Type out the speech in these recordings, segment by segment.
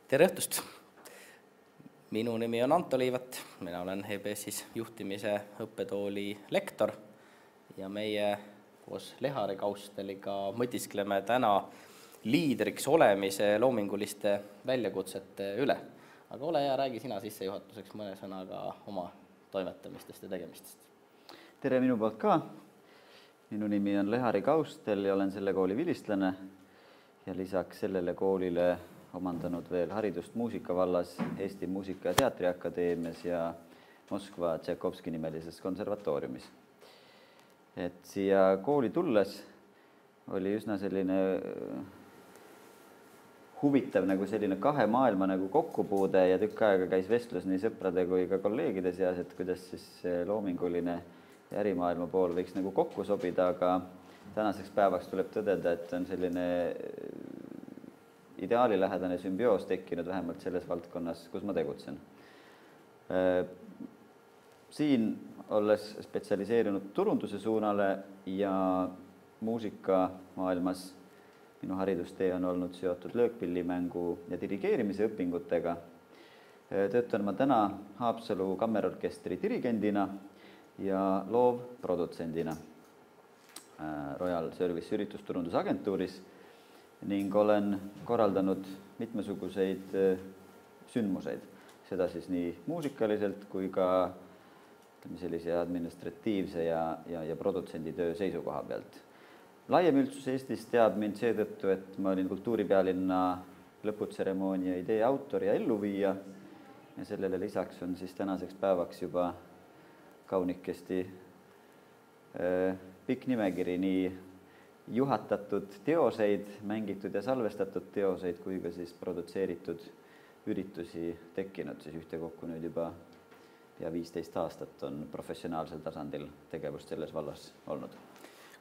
Tere õhtust! Minu nimi on Anto Liivat, mina olen EBS-is juhtimise õppetooli lektor ja meie koos Lehari Kausteliga mõtiskleme täna liidriks olemise loominguliste väljakutsete üle. Aga ole hea, räägi sina sissejuhatuseks mõne sõnaga oma toimetamistest ja tegemistest. Tere minu poolt ka. Minu nimi on Lehari Kaustel ja olen selle kooli vilistlane ja lisaks sellele koolile omandanud veel haridust muusika vallas Eesti Muusika- ja Teatriakadeemias ja Moskva Tšaikovski nimelises konservatooriumis. Et siia kooli tulles oli üsna selline huvitav nagu selline kahe maailma nagu kokkupuude ja tükk aega käis vestlus nii sõprade kui ka kolleegide seas, et kuidas siis loominguline ja ärimaailma pool võiks nagu kokku sobida, aga tänaseks päevaks tuleb tõdeda, et on selline ideaalilähedane sümbioos tekkinud vähemalt selles valdkonnas, kus ma tegutsen. Siin olles spetsialiseerunud turunduse suunale ja muusikamaailmas minu haridustee on olnud seotud löökpillimängu ja dirigeerimise õpingutega. Töötan ma täna Haapsalu kammerorkestri dirigendina ja loovprodutsendina Royal Service üritusturundusagentuuris ning olen korraldanud mitmesuguseid sündmuseid, seda siis nii muusikaliselt kui ka sellise administratiivse ja produtsenditöö seisukoha pealt. Laiem üldsus Eestis teab mind seetõttu, et ma olin kultuuripealinna lõputseremoonia idee autor ja elluviija ja sellele lisaks on siis tänaseks päevaks juba kaunikesti pikk nimekiri nii juhatatud teoseid, mängitud ja salvestatud teoseid kui ka siis produtseeritud üritusi tekkinud, siis ühtekokku nüüd juba pea 15 aastat on professionaalsel tasandil tegevust selles vallas olnud.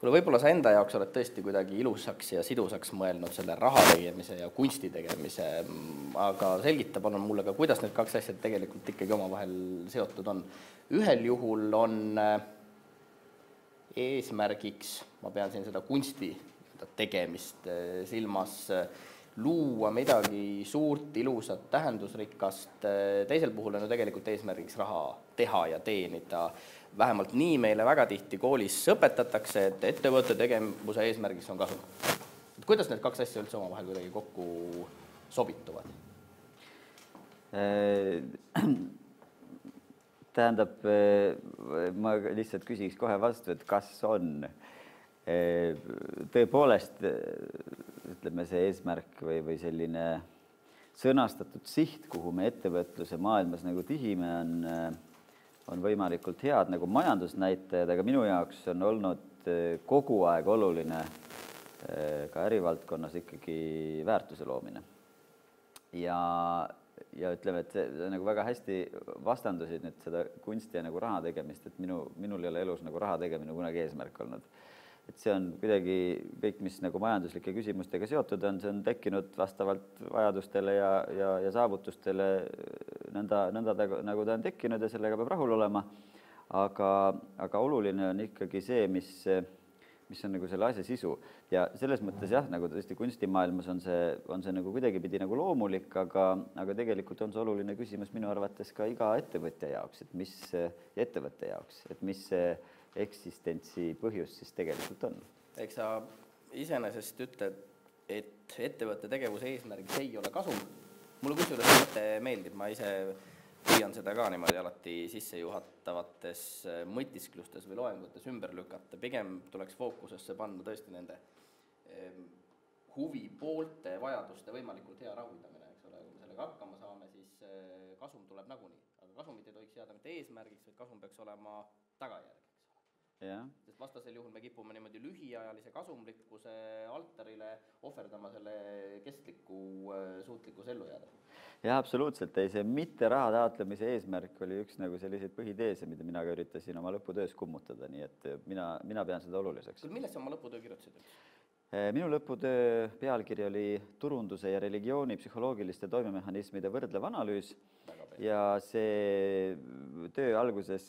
Kuule, võib-olla sa enda jaoks oled tõesti kuidagi ilusaks ja sidusaks mõelnud selle raha tegemise ja kunsti tegemise, aga selgita palun mulle ka, kuidas need kaks asjad tegelikult ikkagi omavahel seotud on. Ühel juhul on eesmärgiks, ma pean siin seda kunsti tegemist silmas, luua midagi suurt, ilusat, tähendusrikast. Teisel puhul on ju tegelikult eesmärgiks raha teha ja teenida. Vähemalt nii meile väga tihti koolis õpetatakse, et ettevõtte tegevuse eesmärgiks on kasum. Kuidas need kaks asja üldse omavahel kuidagi kokku sobituvad? Tähendab, ma lihtsalt küsiks kohe vastu, et kas on tõepoolest, ütleme, see eesmärk või selline sõnastatud siht, kuhu me ettevõtluse maailmas nagu tihime, on võimalikult head nagu majandusnäitajad, aga minu jaoks on olnud kogu aeg oluline ka ärivaldkonnas ikkagi väärtuse loomine. Ja ütleme, et see nagu väga hästi vastandusid nüüd seda kunsti ja nagu raha tegemist, et minul ei ole elus nagu raha tegemine kunagi eesmärk olnud. Et see on kuidagi kõik, mis nagu majanduslike küsimustega seotud on, see on tekkinud vastavalt vajadustele ja saavutustele nõnda nagu ta on tekkinud ja sellega peab rahul olema. Aga oluline on ikkagi see, mis on nagu selle asja sisu. Ja selles mõttes jah, nagu tõesti kunstimaailmas on see nagu kuidagipidi nagu loomulik, aga tegelikult on see oluline küsimus minu arvates ka iga ettevõtja jaoks, ettevõtte jaoks, et mis see eksistentsi põhjus siis tegelikult on. Eks sa iseenesest ütled, et ettevõtte tegevuse eesmärgiks ei ole kasum. Mulle kusjuures mõte meeldib, ma ise püüan seda ka niimoodi alati sissejuhatavates mõtisklustes või loengutes ümber lükata. Pigem tuleks fookusesse panna tõesti nende huvipoolte vajaduste võimalikult hea rahuldamine, eks ole. Kui me sellega hakkama saame, siis kasum tuleb nagunii. Aga kasumit ei tohiks jääda mitte eesmärgiks, vaid kasum peaks olema tagajärg. Sest vastasel juhul me kipume niimoodi lühiajalise kasumlikkuse altarile ohverdama selle kestliku suutlikkus ellu jääda. Jah, absoluutselt. See mitte raha taotlemise eesmärk oli üks nagu selliseid põhiteese, mida mina ka üritasin oma lõputöös kummutada, nii et mina pean seda oluliseks. Millest sa oma lõputöö kirjutasid? Minu lõputöö pealkiri oli turunduse ja religiooni psühholoogiliste toimemehhanismide võrdlev analüüs ja see töö alguses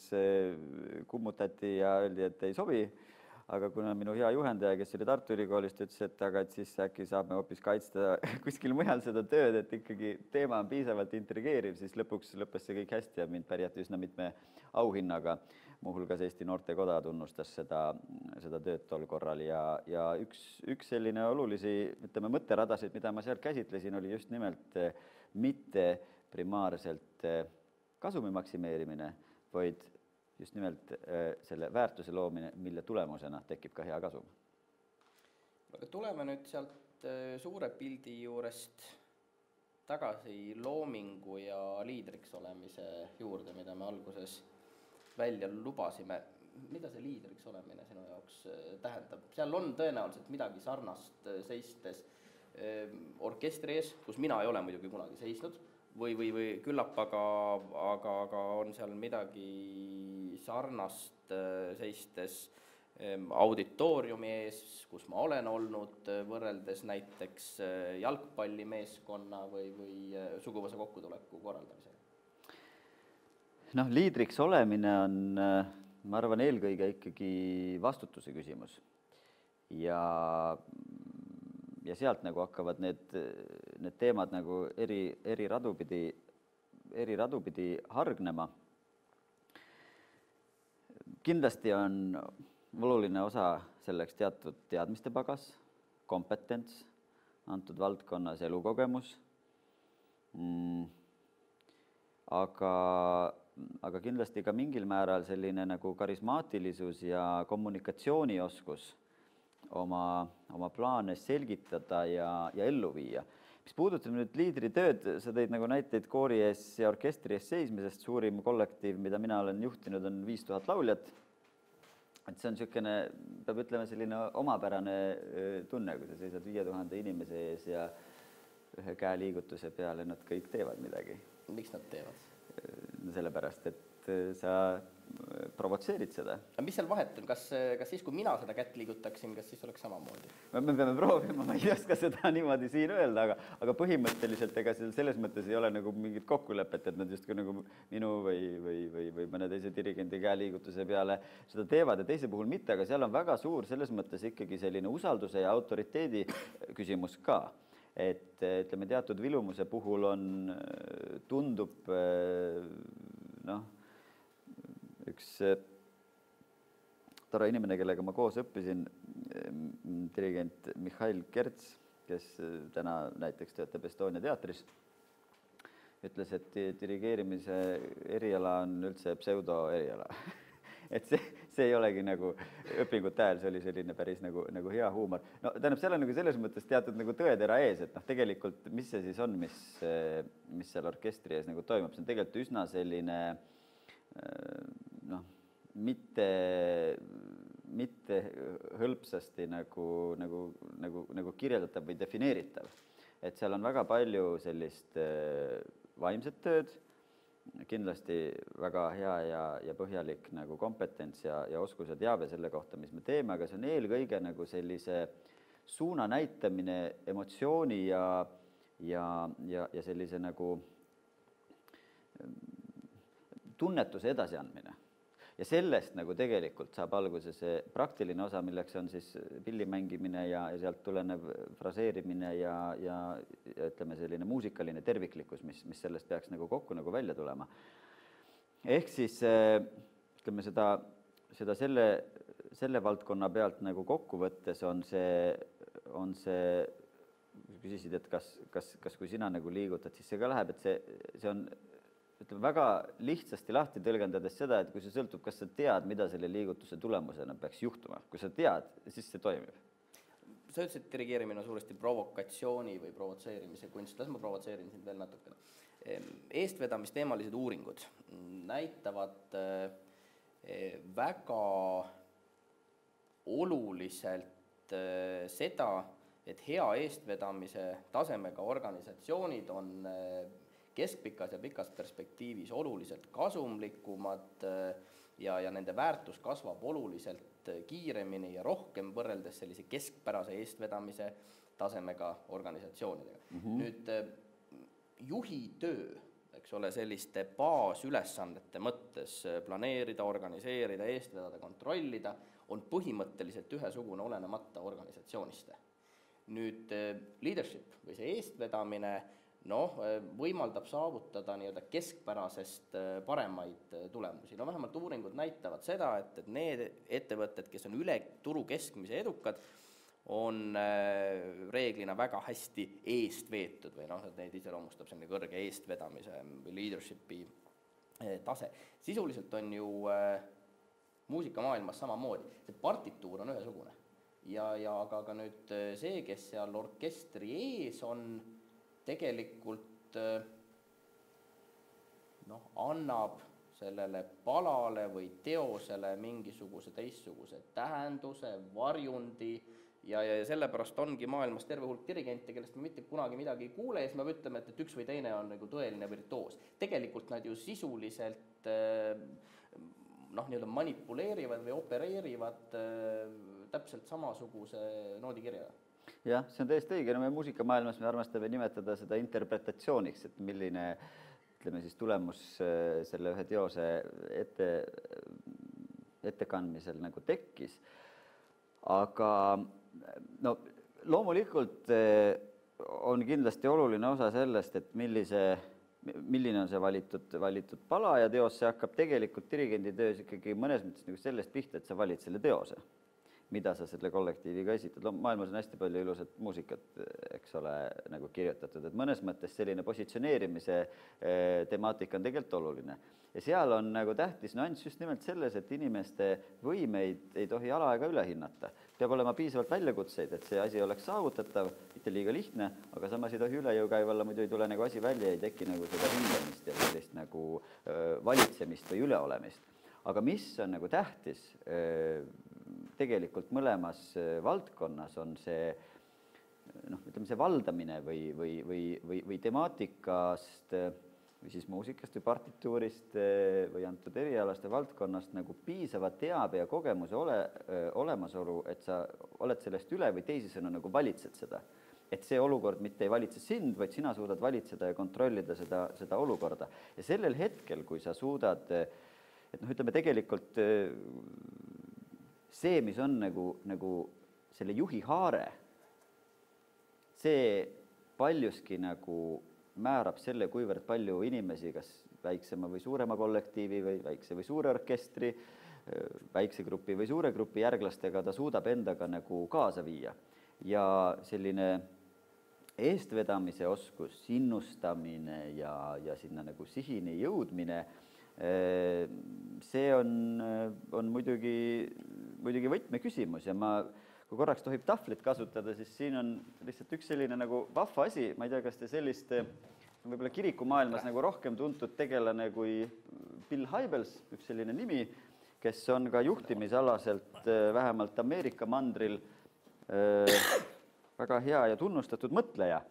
kummutati ja öeldi, et ei sobi, aga kuna minu hea juhendaja, kes oli Tartu Ülikoolist, ütles, et aga et siis äkki saame hoopis kaitsta kuskil mujal seda tööd, et ikkagi teema on piisavalt intrigeeriv, siis lõpuks lõppes see kõik hästi ja mind pärjati üsna mitme auhinnaga. Muuhulgas Eesti Noortekoda tunnustas seda tööd tol korral ja üks selline olulisi, ütleme, mõtteradasid, mida ma seal käsitlesin, oli just nimelt mitte primaarselt kasumi maksimeerimine, vaid just nimelt selle väärtuse loomine, mille tulemusena tekib ka hea kasum. Aga tuleme nüüd sealt suure pildi juurest tagasi loomingu ja liidriks olemise juurde, mida me alguses välja lubasime. Mida see liidriks olemine sinu jaoks tähendab? Seal on tõenäoliselt midagi sarnast seistes orkestri ees, kus mina ei ole muidugi kunagi seisnud, või küllap, aga on seal midagi sarnast seistes auditooriumi ees, kus ma olen olnud, võrreldes näiteks jalgpallimeeskonna või suguvõsa kokkutuleku korraldamisega? Liidriks olemine on, ma arvan, eelkõige ikkagi vastutuse küsimus. Ja sealt nagu hakkavad need teemad nagu eri radupidi hargnema. Kindlasti on oluline osa selleks teatud teadmiste pagas, kompetents, antud valdkonnas elukogemus, aga kindlasti ka mingil määral selline nagu karismaatilisus ja kommunikatsioonioskus oma plaane selgitada ja ellu viia. Mis puudutab nüüd liidritööd, sa tõid nagu näiteid koori ees ja orkestri ees seismisest, suurim kollektiiv, mida mina olen juhtinud, on 5000 lauljat. Et see on niisugune, peab ütlema, selline omapärane tunne, kui sa seisad 5000 inimese ees ja ühe käeliigutuse peale nad kõik teevad midagi. Miks nad teevad? Sellepärast, et sa provotseerid seda. Aga mis seal vahet on? Kas siis, kui mina seda kätt liigutaksin, kas siis oleks samamoodi? Me peame proovima, ma ei oska seda niimoodi siin öelda, aga põhimõtteliselt ega selles mõttes ei ole nagu mingit kokkulepet, et nad justkui nagu minu või mõne teise dirigendi käeliigutuse peale seda teevad ja teise puhul mitte, aga seal on väga suur selles mõttes ikkagi selline usalduse ja autoriteedi küsimus ka. Et ütleme, teatud vilumuse puhul tundub üks tore inimene, kellega ma koos õppisin, dirigent Mihhail Kerts, kes täna näiteks töötab Estonia teatris, ütles, et dirigeerimise eriala on üldse pseudo eriala. Et see ei olegi nagu õpingute ajal, see oli selline päris nagu hea huumor. Tähendab, seal on nagu selles mõttes teatud nagu tõetera ees, et tegelikult mis see siis on, mis seal orkestri ees nagu toimub. See on tegelikult üsna selline mitte hõlpsasti nagu kirjeldatav või defineeritav. Et seal on väga palju sellist vaimset tööd, kindlasti väga hea ja põhjalik nagu kompetents ja oskus ja teave selle kohta, mis me teeme, aga see on eelkõige nagu sellise suuna näitamine, emotsiooni ja sellise nagu tunnetuse edasiandmine. Ja sellest nagu tegelikult saab alguse see praktiline osa, milleks on siis pilli mängimine ja sealt tulenev fraseerimine ja ütleme selline muusikaline terviklikkus, mis sellest peaks nagu kokku nagu välja tulema. Ehk siis ütleme seda selle valdkonna pealt nagu kokku võttes on see küsisid, et kas kui sina nagu liigutad, siis see ka läheb, et see on ütleme väga lihtsasti lahti tõlgendades seda, et kui see sõltub, kas sa tead, mida selle liigutuse tulemusena peaks juhtuma. Kui sa tead, siis see toimib. Sa ütlesid, et dirigeerimine on suuresti provokatsiooni või provotseerimise kunst. Las ma provotseerin sind veel natukene. Eestvedamisteemalised uuringud näitavad väga oluliselt seda, et hea eestvedamise tasemega organisatsioonid on keskpikas ja pikas perspektiivis oluliselt kasumlikumad ja nende väärtus kasvab oluliselt kiiremini ja rohkem võrreldes sellise keskpärase eestvedamise tasemega organisatsioonidega. Nüüd juhi töö eks ole, selliste baasülesandete mõttes planeerida, organiseerida, eest vedada, kontrollida, on põhimõtteliselt ühesugune olenemata organisatsioonist. Nüüd leadership või see eestvedamine võimaldab saavutada nii-öelda keskpärasest paremaid tulemusi. Vähemalt uuringud näitavad seda, et need ettevõtted, kes on üle turu keskmise edukad, on reeglina väga hästi eest veetud või neid iseloomustab selline kõrge eestvedamise või leadershipi tase. Sisuliselt on ju muusikamaailmas samamoodi. See partituur on ühesugune. Aga nüüd see, kes seal orkestri ees on, tegelikult annab sellele palale või teosele mingisuguse teistsuguse tähenduse, varjundi ja sellepärast ongi maailmas terve hulk dirigente, kellest me mitte kunagi midagi ei kuule ja siis me ütleme, et üks või teine on nagu tõeline virtuoos. Tegelikult nad ju sisuliselt nii-öelda manipuleerivad või opereerivad täpselt samasuguse noodikirjaga. Jah, see on täiesti õige. Me muusikamaailmas me armastame nimetada seda interpretatsiooniks, et milline, ütleme siis, tulemus selle ühe teose ettekandmisel nagu tekkis. Aga loomulikult on kindlasti oluline osa sellest, et milline on see valitud pala ja teos, see hakkab tegelikult dirigendi töös ikkagi mõnes mõttes nagu sellest pihta, et sa valid selle teose, mida sa selle kollektiiviga esitad. Maailmas on hästi palju ilusat muusikat, eks ole, nagu kirjutatud, et mõnes mõttes selline positsioneerimise temaatika on tegelikult oluline. Ja seal on nagu tähtis nüanss just nimelt selles, et inimeste võimeid ei tohi alaega üle hinnata. Peab olema piisavalt väljakutseid, et see asi oleks saavutatav, mitte liiga lihtne, aga samas ei tohi üle jõu kaevalla, muidu ei tule nagu asi välja, ei teki nagu seda hindamist ja sellist nagu valitsemist või üleolemist. Aga mis on nagu tähtis tegelikult mõlemas valdkonnas on see, ütleme see valdamine või temaatikast või siis muusikast või partituurist või antud erialaste valdkonnast nagu piisava teabe ja kogemuse olemasolu, et sa oled sellest üle või teisisõnu nagu valitsed seda. Et see olukord mitte ei valitse sind, vaid sina suudad valitseda ja kontrollida seda olukorda. Ja sellel hetkel, kui sa suudad et ütleme tegelikult see, mis on nagu selle juhi haare, see paljuski nagu määrab selle, kuivõrd palju inimesi, kas väiksema või suurema kollektiivi või väikse või suure orkestri, väikse grupi või suure grupi järglastega ta suudab endaga nagu kaasa viia. Ja selline eestvedamise oskus, innustamine ja sinna nagu sihini jõudmine, see on muidugi võtmeküsimus ja kui korraks tohib tahvlit kasutada, siis siin on lihtsalt üks selline nagu vahva asi, ma ei tea, kas te sellist võib-olla kirikumaailmas nagu rohkem tuntud tegelane kui Bill Hybels, üks selline nimi, kes on ka juhtimisalaselt vähemalt Ameerika mandril väga hea ja tunnustatud mõtleja.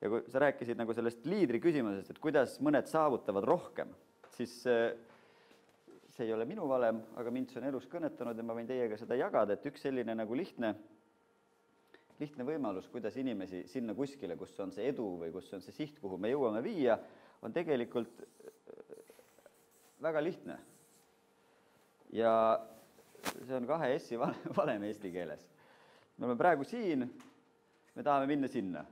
Ja kui sa rääkisid nagu sellest liidri küsimusest, et kuidas mõned saavutavad rohkem, siis see ei ole minu valem, aga mind see on elus kõnetanud ja ma võin teiega seda jagada, et üks selline nagu lihtne võimalus, kuidas inimesi sinna kuskile, kus on see edu või kus on see siht, kuhu me jõuame viia, on tegelikult väga lihtne. Ja see on 2 S-i valem eesti keeles. Me oleme praegu siin, me tahame minna sinna.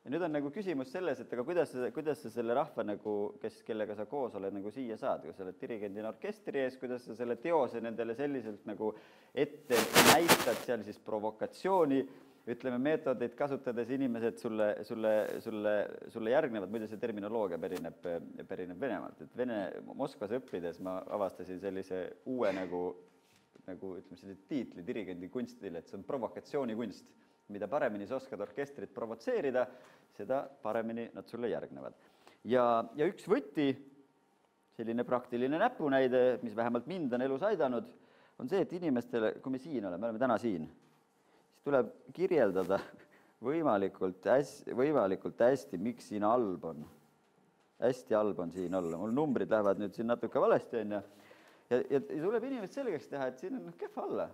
Ja nüüd on nagu küsimus selles, et aga kuidas sa selle rahva, nagu, kellega sa koos oled, nagu siia saad, kui sa oled dirigendina orkestri ees, kuidas sa selle teose nendele selliselt nagu ette näitad, seal siis provokatsiooni, ütleme meetodeid kasutades inimesed sulle järgnevad, muidu see terminoloogia pärineb Venemaalt. Et Moskvas õppides ma avastasin sellise uue nagu ütleme sellise tiitli dirigendi kunstile, et see on provokatsioonikunst. Mida paremini sa oskad orkestrit provotseerida, seda paremini nad sulle järgnevad. Ja üks võti, selline praktiline näpunäide, mis vähemalt mind on elus aidanud, on see, et inimestele, kui me siin oleme täna siin, siis tuleb kirjeldada võimalikult hästi, miks siin halb on. Hästi halb on siin olla. Mul numbrid lähevad nüüd siin natuke valesti, ja tuleb inimest selgeks teha, et siin on kehva olla.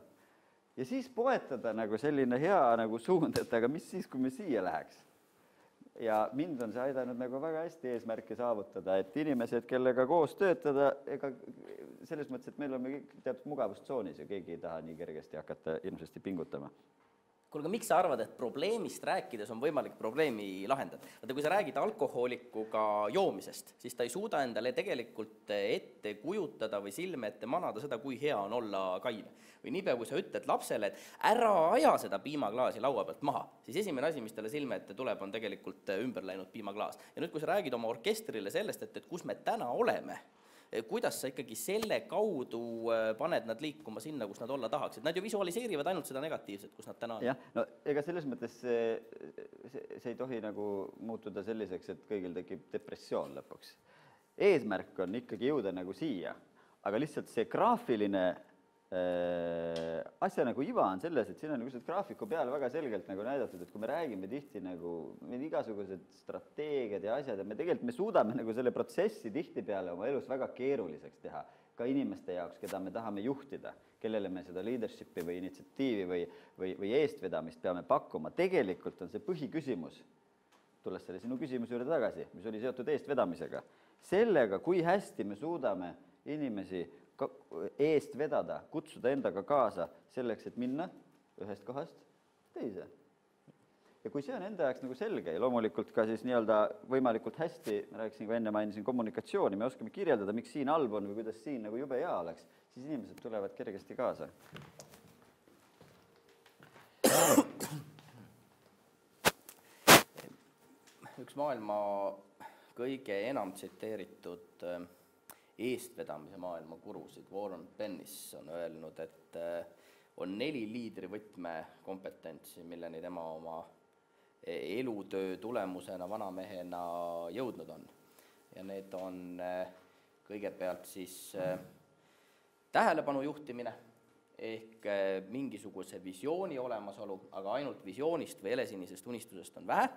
Ja siis poetada nagu selline hea nagu suund, et aga mis siis, kui me siia läheks? ja mind on see aidanud nagu väga hästi eesmärke saavutada, et inimesed, kellega koos töötada, ega selles mõttes, et meil on kõik teatud mugavustsoonis ja keegi ei taha nii kergesti hakata ilmsesti pingutama. Kuulge, miks sa arvad, et probleemist rääkides on võimalik probleemi lahendada? Vaata, kui sa räägid alkohoolikuga joomisest, siis ta ei suuda endale tegelikult ette kujutada või silme ette manada seda, kui hea on olla kaine. Või niipea, kui sa ütled lapsele, et ära aja seda piimaklaasi laua pealt maha, siis esimene asi, mis talle silme ette tuleb, on tegelikult ümber läinud piimaklaas. Ja nüüd, kui sa räägid oma orkestrile sellest, et kus me täna oleme, kuidas sa ikkagi selle kaudu paned nad liikuma sinna, kus nad olla tahaksid? Nad ju visualiseerivad ainult seda negatiivset, kus nad täna on. Jah, no ega selles mõttes see ei tohi nagu muutuda selliseks, et kõigil tekib depressioon lõpuks. Eesmärk on ikkagi jõuda nagu siia, aga lihtsalt see graafiline asja nagu iva on selles, et siin on nagu graafiku peal väga selgelt nagu näidatud, et kui me räägime tihti nagu igasugused strateegiad ja asjad, ja me suudame nagu selle protsessi tihti peale oma elus väga keeruliseks teha, ka inimeste jaoks, keda me tahame juhtida, kellele me seda leadershipi või initsiatiivi või eestvedamist peame pakkuma. Tegelikult on see põhiküsimus, tulles selle sinu küsimuse juurde tagasi, mis oli seotud eestvedamisega, sellega, kui hästi me suudame inimesi eest vedada, kutsuda endaga kaasa selleks, et minna ühest kohast teise. Ja kui see on enda jaoks nagu selge ja loomulikult ka siis nii-öelda võimalikult hästi, ma rääkisin, kui enne mainisin kommunikatsiooni, me oskame kirjeldada, miks siin halb on või kuidas siin nagu jube hea oleks, siis inimesed tulevad kergesti kaasa. Üks maailma kõige enam tsiteeritud eestvedamise maailma gurusid, Warren Bennis on öelnud, et on 4 liidri võtmekompetentsi, milleni tema oma elutöö tulemusena vanamehena jõudnud on. Ja need on kõigepealt siis tähelepanu juhtimine ehk mingisuguse visiooni olemasolu, aga ainult visioonist või helesinisest unistusest on vähe.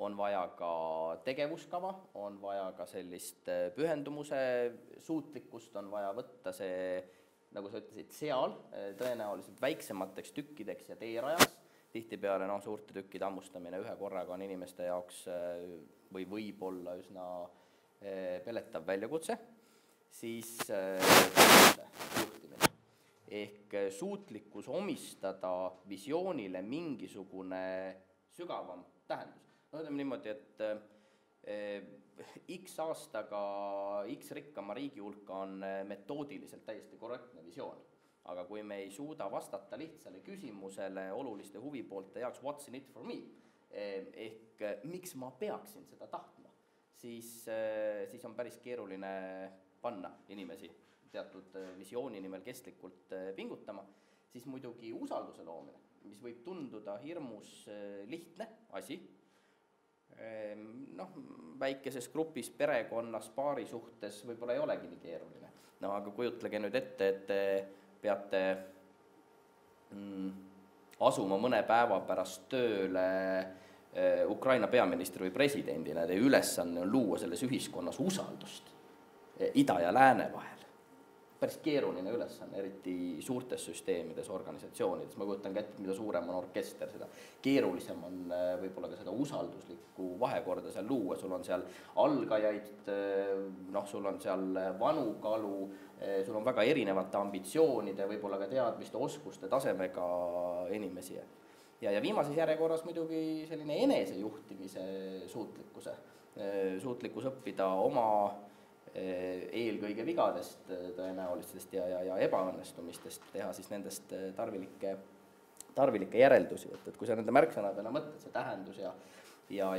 On vaja ka tegevuskava, on vaja ka sellist pühendumuse suutlikkust, on vaja võtta see, nagu sa ütlesid, seal tõenäoliselt väiksemateks tükkideks ja teerajaks. Tihtipeale suurte tükkide ammustamine ühe korraga on inimeste jaoks või võib olla üsna peletav väljakutse. Siis juhtimine ehk suutlikkus omistada visioonile mingisugune sügavam tähendus. No ütleme niimoodi, et X aastaga X rikkama riigi hulka on metoodiliselt täiesti korrektne visioon. Aga kui me ei suuda vastata lihtsale küsimusele oluliste huvipoolte jaoks what's in it for me, ehk miks ma peaksin seda tahtma, siis on päris keeruline panna inimesi teatud visiooni nimel kestlikult pingutama, siis muidugi usalduse loomine, mis võib tunduda hirmus lihtne asi, väikeses grupis, perekonnas, paari suhtes võib-olla ei olegi nii keeruline. No aga kujutlege nüüd ette, et te peate asuma mõne päeva pärast tööle Ukraina peaministri või presidendina. Teie ülesanne on luua selles ühiskonnas usaldust ida ja lääne vahel. Päris keeruline ülesanne, eriti suurtes süsteemides, organisatsioonides. Ma kujutan kätte, mida suurem on orkester, seda keerulisem on võib-olla ka seda usalduslikku vahekorda seal luua. Sul on seal algajaid, sul on seal vanu kalu, sul on väga erinevate ambitsioonide, võib-olla ka teadmiste, oskuste tasemega inimesi. Ja viimases järjekorras muidugi selline enesejuhtimise suutlikkus õppida oma eelkõige vigadest tõenäolistest ja ebaõnnestumistest, teha siis nendest tarvilikke järeldusi. Et kui sa nende märksõnadena mõtled, see tähendus ja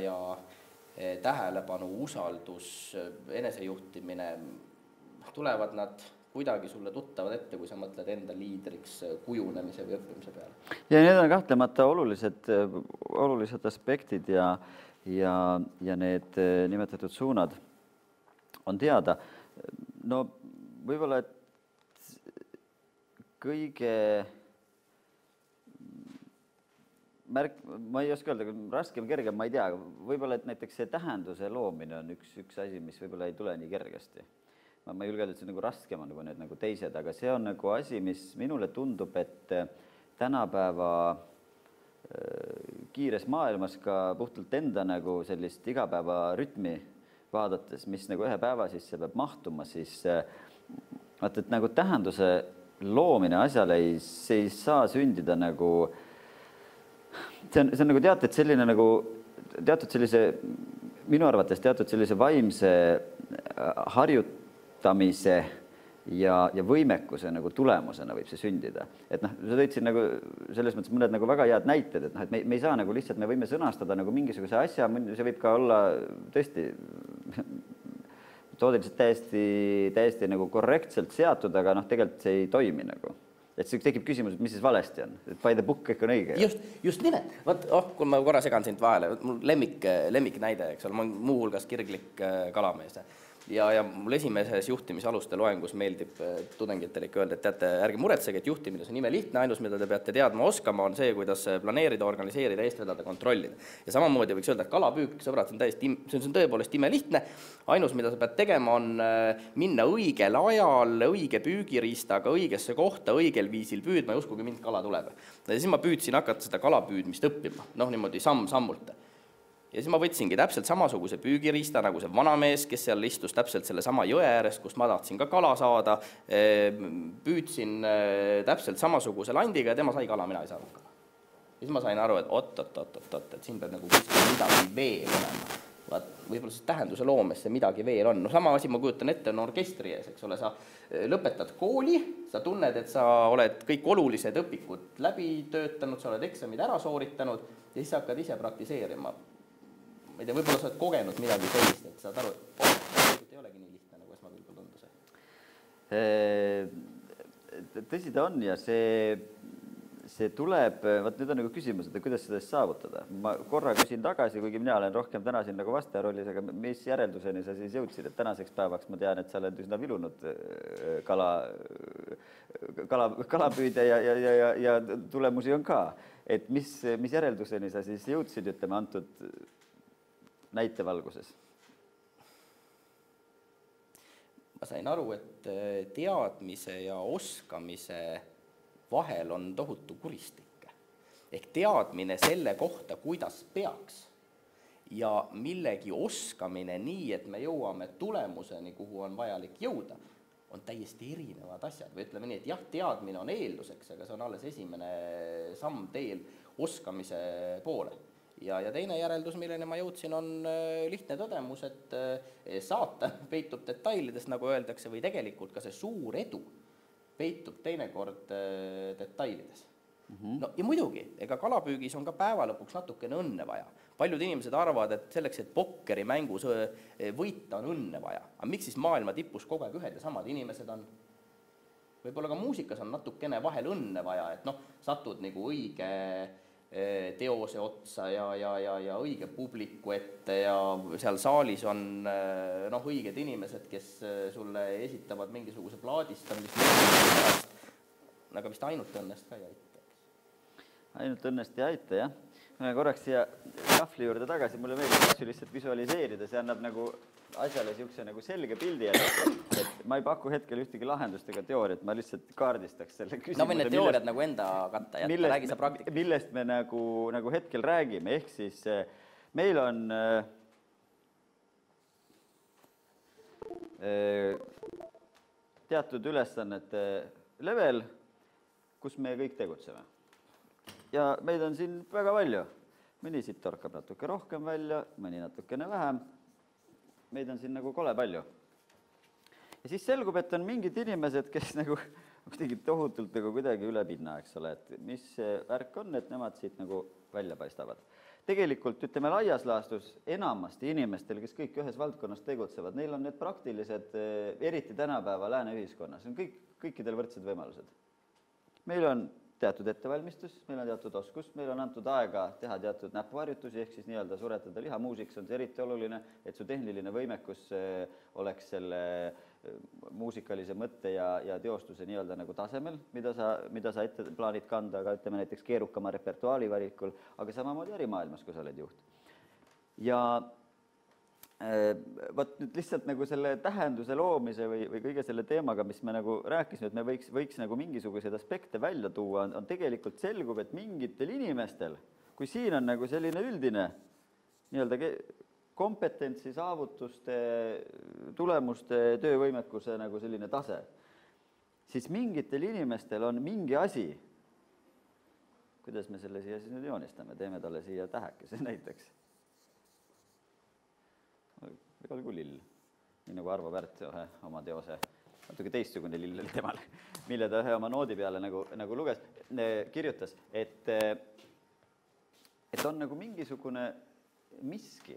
tähelepanu, usaldus, enesejuhtimine, tulevad nad kuidagi sulle tuttavad ette, kui sa mõtled enda liidriks kujunemise või õppimise peale. Ja need on kahtlemata olulised aspektid ja need nimetatud suunad on teada. No võib-olla, et kõige ma ei oska öelda, raskem, kergem, ma ei tea, võib-olla, et näiteks see tähenduse loomine on üks asi, mis võib-olla ei tule nii kergesti. Ma ei julge öelda, et see nagu raskem on need nagu teised, aga see on nagu asi, mis minule tundub, et tänapäeva kiires maailmas ka puhtalt enda nagu sellist igapäeva rütmi vaadates, mis nagu ühe päeva sisse peab mahtuma, siis vaata, et nagu tähenduse loomine asjale see ei saa sündida nagu, see on nagu teatud selline nagu, teatud sellise, minu arvates teatud sellise vaimse harjutamise ja võimekuse nagu tulemusena võib see sündida. Et noh, sa tõid siin nagu selles mõttes mõned nagu väga head näited, et noh, et me ei saa nagu lihtsalt, me võime sõnastada nagu mingisuguse asja, see võib ka olla tõesti toodeliselt täiesti nagu korrektselt seatud, aga noh, tegelikult see ei toimi nagu. Et see tekib küsimus, et mis siis valesti on, et by the book kõik on õige. Just nimelt. Vaat, kui ma korra segan sind vahele, mul lemmik näide, eks ole, ma olen muuhulgas kirglik kalamees. Ja mul esimeses juhtimisaluste loengus meeldib tudengitele ikka öelda, et teate, ärge muretsege, et juhtimine on ime lihtne, ainus, mida te peate teadma oskama, on see, kuidas planeerida, organiseerida, eest vedada, kontrollida. Ja samamoodi võiks öelda, et kalapüük, sõbrad, see on tõepoolest ime lihtne, ainus, mida sa pead tegema, on minna õigel ajal, õige püügiriistaga, õigesse kohta, õigel viisil püüdma ja uskuge mind, kala tuleb. Ja siis ma püüdsin hakata seda kalapüüdmist õppima, noh niimoodi samm-sammult. Ja siis ma võtsingi täpselt samasuguse püügiriista, nagu see vanamees, kes seal istus täpselt selle sama jõe ääres, kus ma tahtsin ka kala saada, püüdsin täpselt samasuguse landiga ja tema sai kala, mina ei saanud kala. Ja siis ma sain aru, et oot, et siin peab nagu midagi veel olema. Võib-olla siis tähenduse loomesse midagi veel on. No sama asi ma kujutan ette on orkestri ees, eks ole, sa lõpetad kooli, sa tunned, et sa oled kõik olulised õpikud läbi töötanud, sa oled eksamid ära sooritanud ja siis sa hakkad ise praktiseerima. Ma ei tea, võib-olla sa oled kogenud midagi sellist, et saad aru, et ei olegi nii lihtne, nagu esmapilgul tundus. Tõsi ta on ja see tuleb, vaat nüüd on nagu küsimus, et kuidas seda saavutada. Ma korra küsin tagasi, kuigi mina olen rohkem täna siin nagu vastajarollis, aga mis järelduseni sa siis jõudsid, et tänaseks päevaks ma tean, et sa oled üsna vilunud kalapüüde ja tulemusi on ka. Et mis järelduseni sa siis jõudsid, ütleme, antud näite valguses? Ma sain aru, et teadmise ja oskamise vahel on tohutu kuristik. Ehk teadmine selle kohta, kuidas peaks ja millegi oskamine nii, et me jõuame tulemuseni, kuhu on vajalik jõuda, on täiesti erinevad asjad. Või ütleme nii, et jah, teadmine on eelduseks, aga see on alles esimene samm teel oskamise poole. Ja teine järeldus, milleni ma jõudsin, on lihtne tõdemus, et saatan peitub detailides, nagu öeldakse, või tegelikult ka see suur edu peitub teinekord detailides. No ja muidugi, ega kalapüügis on ka päeva lõpuks natukene õnne vaja. Paljud inimesed arvavad, et selleks, et pokkeri mängus võita on õnne vaja. Aga miks siis maailma tipus kogu aeg ühed ja samad inimesed on? Võib-olla ka muusikas on natukene vahel õnne vaja, et noh, satud nagu õige teose otsa ja õige publiku ette ja seal saalis on õiged inimesed, kes sulle esitavad mingisuguse plaadistamist, aga vist ainult õnnest ka ei aita. Ainult õnnest ei aita, jah. Korraks siia kahvli juurde tagasi, mulle meeldib asju lihtsalt visualiseerida, see annab nagu asjale siukse nagu selge pildi, et ma ei paku hetkel ühtegi lahendust ega teooriat, ma lihtsalt kaardistaks selle küsimuse. No või need teooriad nagu enda katta jätta, räägi sa praktika. Millest me nagu hetkel räägime, ehk siis meil on teatud ülesannete level, kus me kõik tegutseme. Ja meid on siin väga palju. Mõni siit torkab natuke rohkem välja, mõni natukene vähem. Meid on siin nagu kole palju. Ja siis selgub, et on mingid inimesed, kes nagu tohutult nagu kuidagi üle pinna, eks ole, et mis värk on, et nemad siit nagu välja paistavad. Tegelikult, ütleme, laias laastus enamasti inimestel, kes kõik ühes valdkonnas tegutsevad, neil on need praktilised, eriti tänapäeva lääne ühiskonnas, on kõikidel võrdsed võimalused. Meil on teatud ettevalmistus, meil on teatud oskus, meil on antud aega teha teatud näpuharjutusi, ehk siis nii-öelda suretada liha muusiks on see eriti oluline, et su tehniline võimekus oleks selle muusikalise mõtte ja teostuse nii-öelda nagu tasemel, mida sa ette plaanid kanda, aga ütleme näiteks keerukama repertuaali valikul, aga samamoodi ärimaailmas, kui sa oled juht. Ja võt nüüd lihtsalt nagu selle tähenduse loomise või kõige selle teemaga, mis me nagu rääkisime, et me võiks nagu mingisuguseid aspekte välja tuua, on tegelikult selgub, et mingitel inimestel kui siin on nagu selline üldine nii-öelda kompetentsi, saavutuste, tulemuste, töövõimekuse nagu selline tase, siis mingitel inimestel on mingi asi, kuidas me selle siia siis nüüd joonistame, teeme talle siia tähekese näiteks. Ega oli kui lill, nii nagu Arvo Pärt oma teose, natuke teistsugune lill oli temal, mille ta ühe oma noodi peale nagu luges, kirjutas, et on nagu mingisugune miski,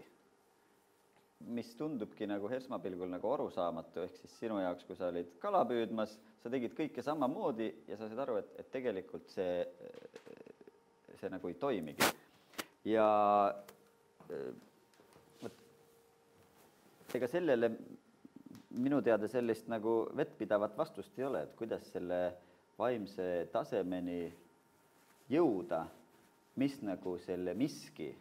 mis tundubki nagu esmapilgul nagu arusaamatu, ehk siis sinu jaoks, kui sa olid kala püüdmas, sa tegid kõike samamoodi ja sa said aru, et tegelikult see nagu ei toimigi. Ja ega sellele minu teada sellist nagu vettpidavat vastust ei ole, et kuidas selle vaimse tasemeni jõuda, mis nagu selle miski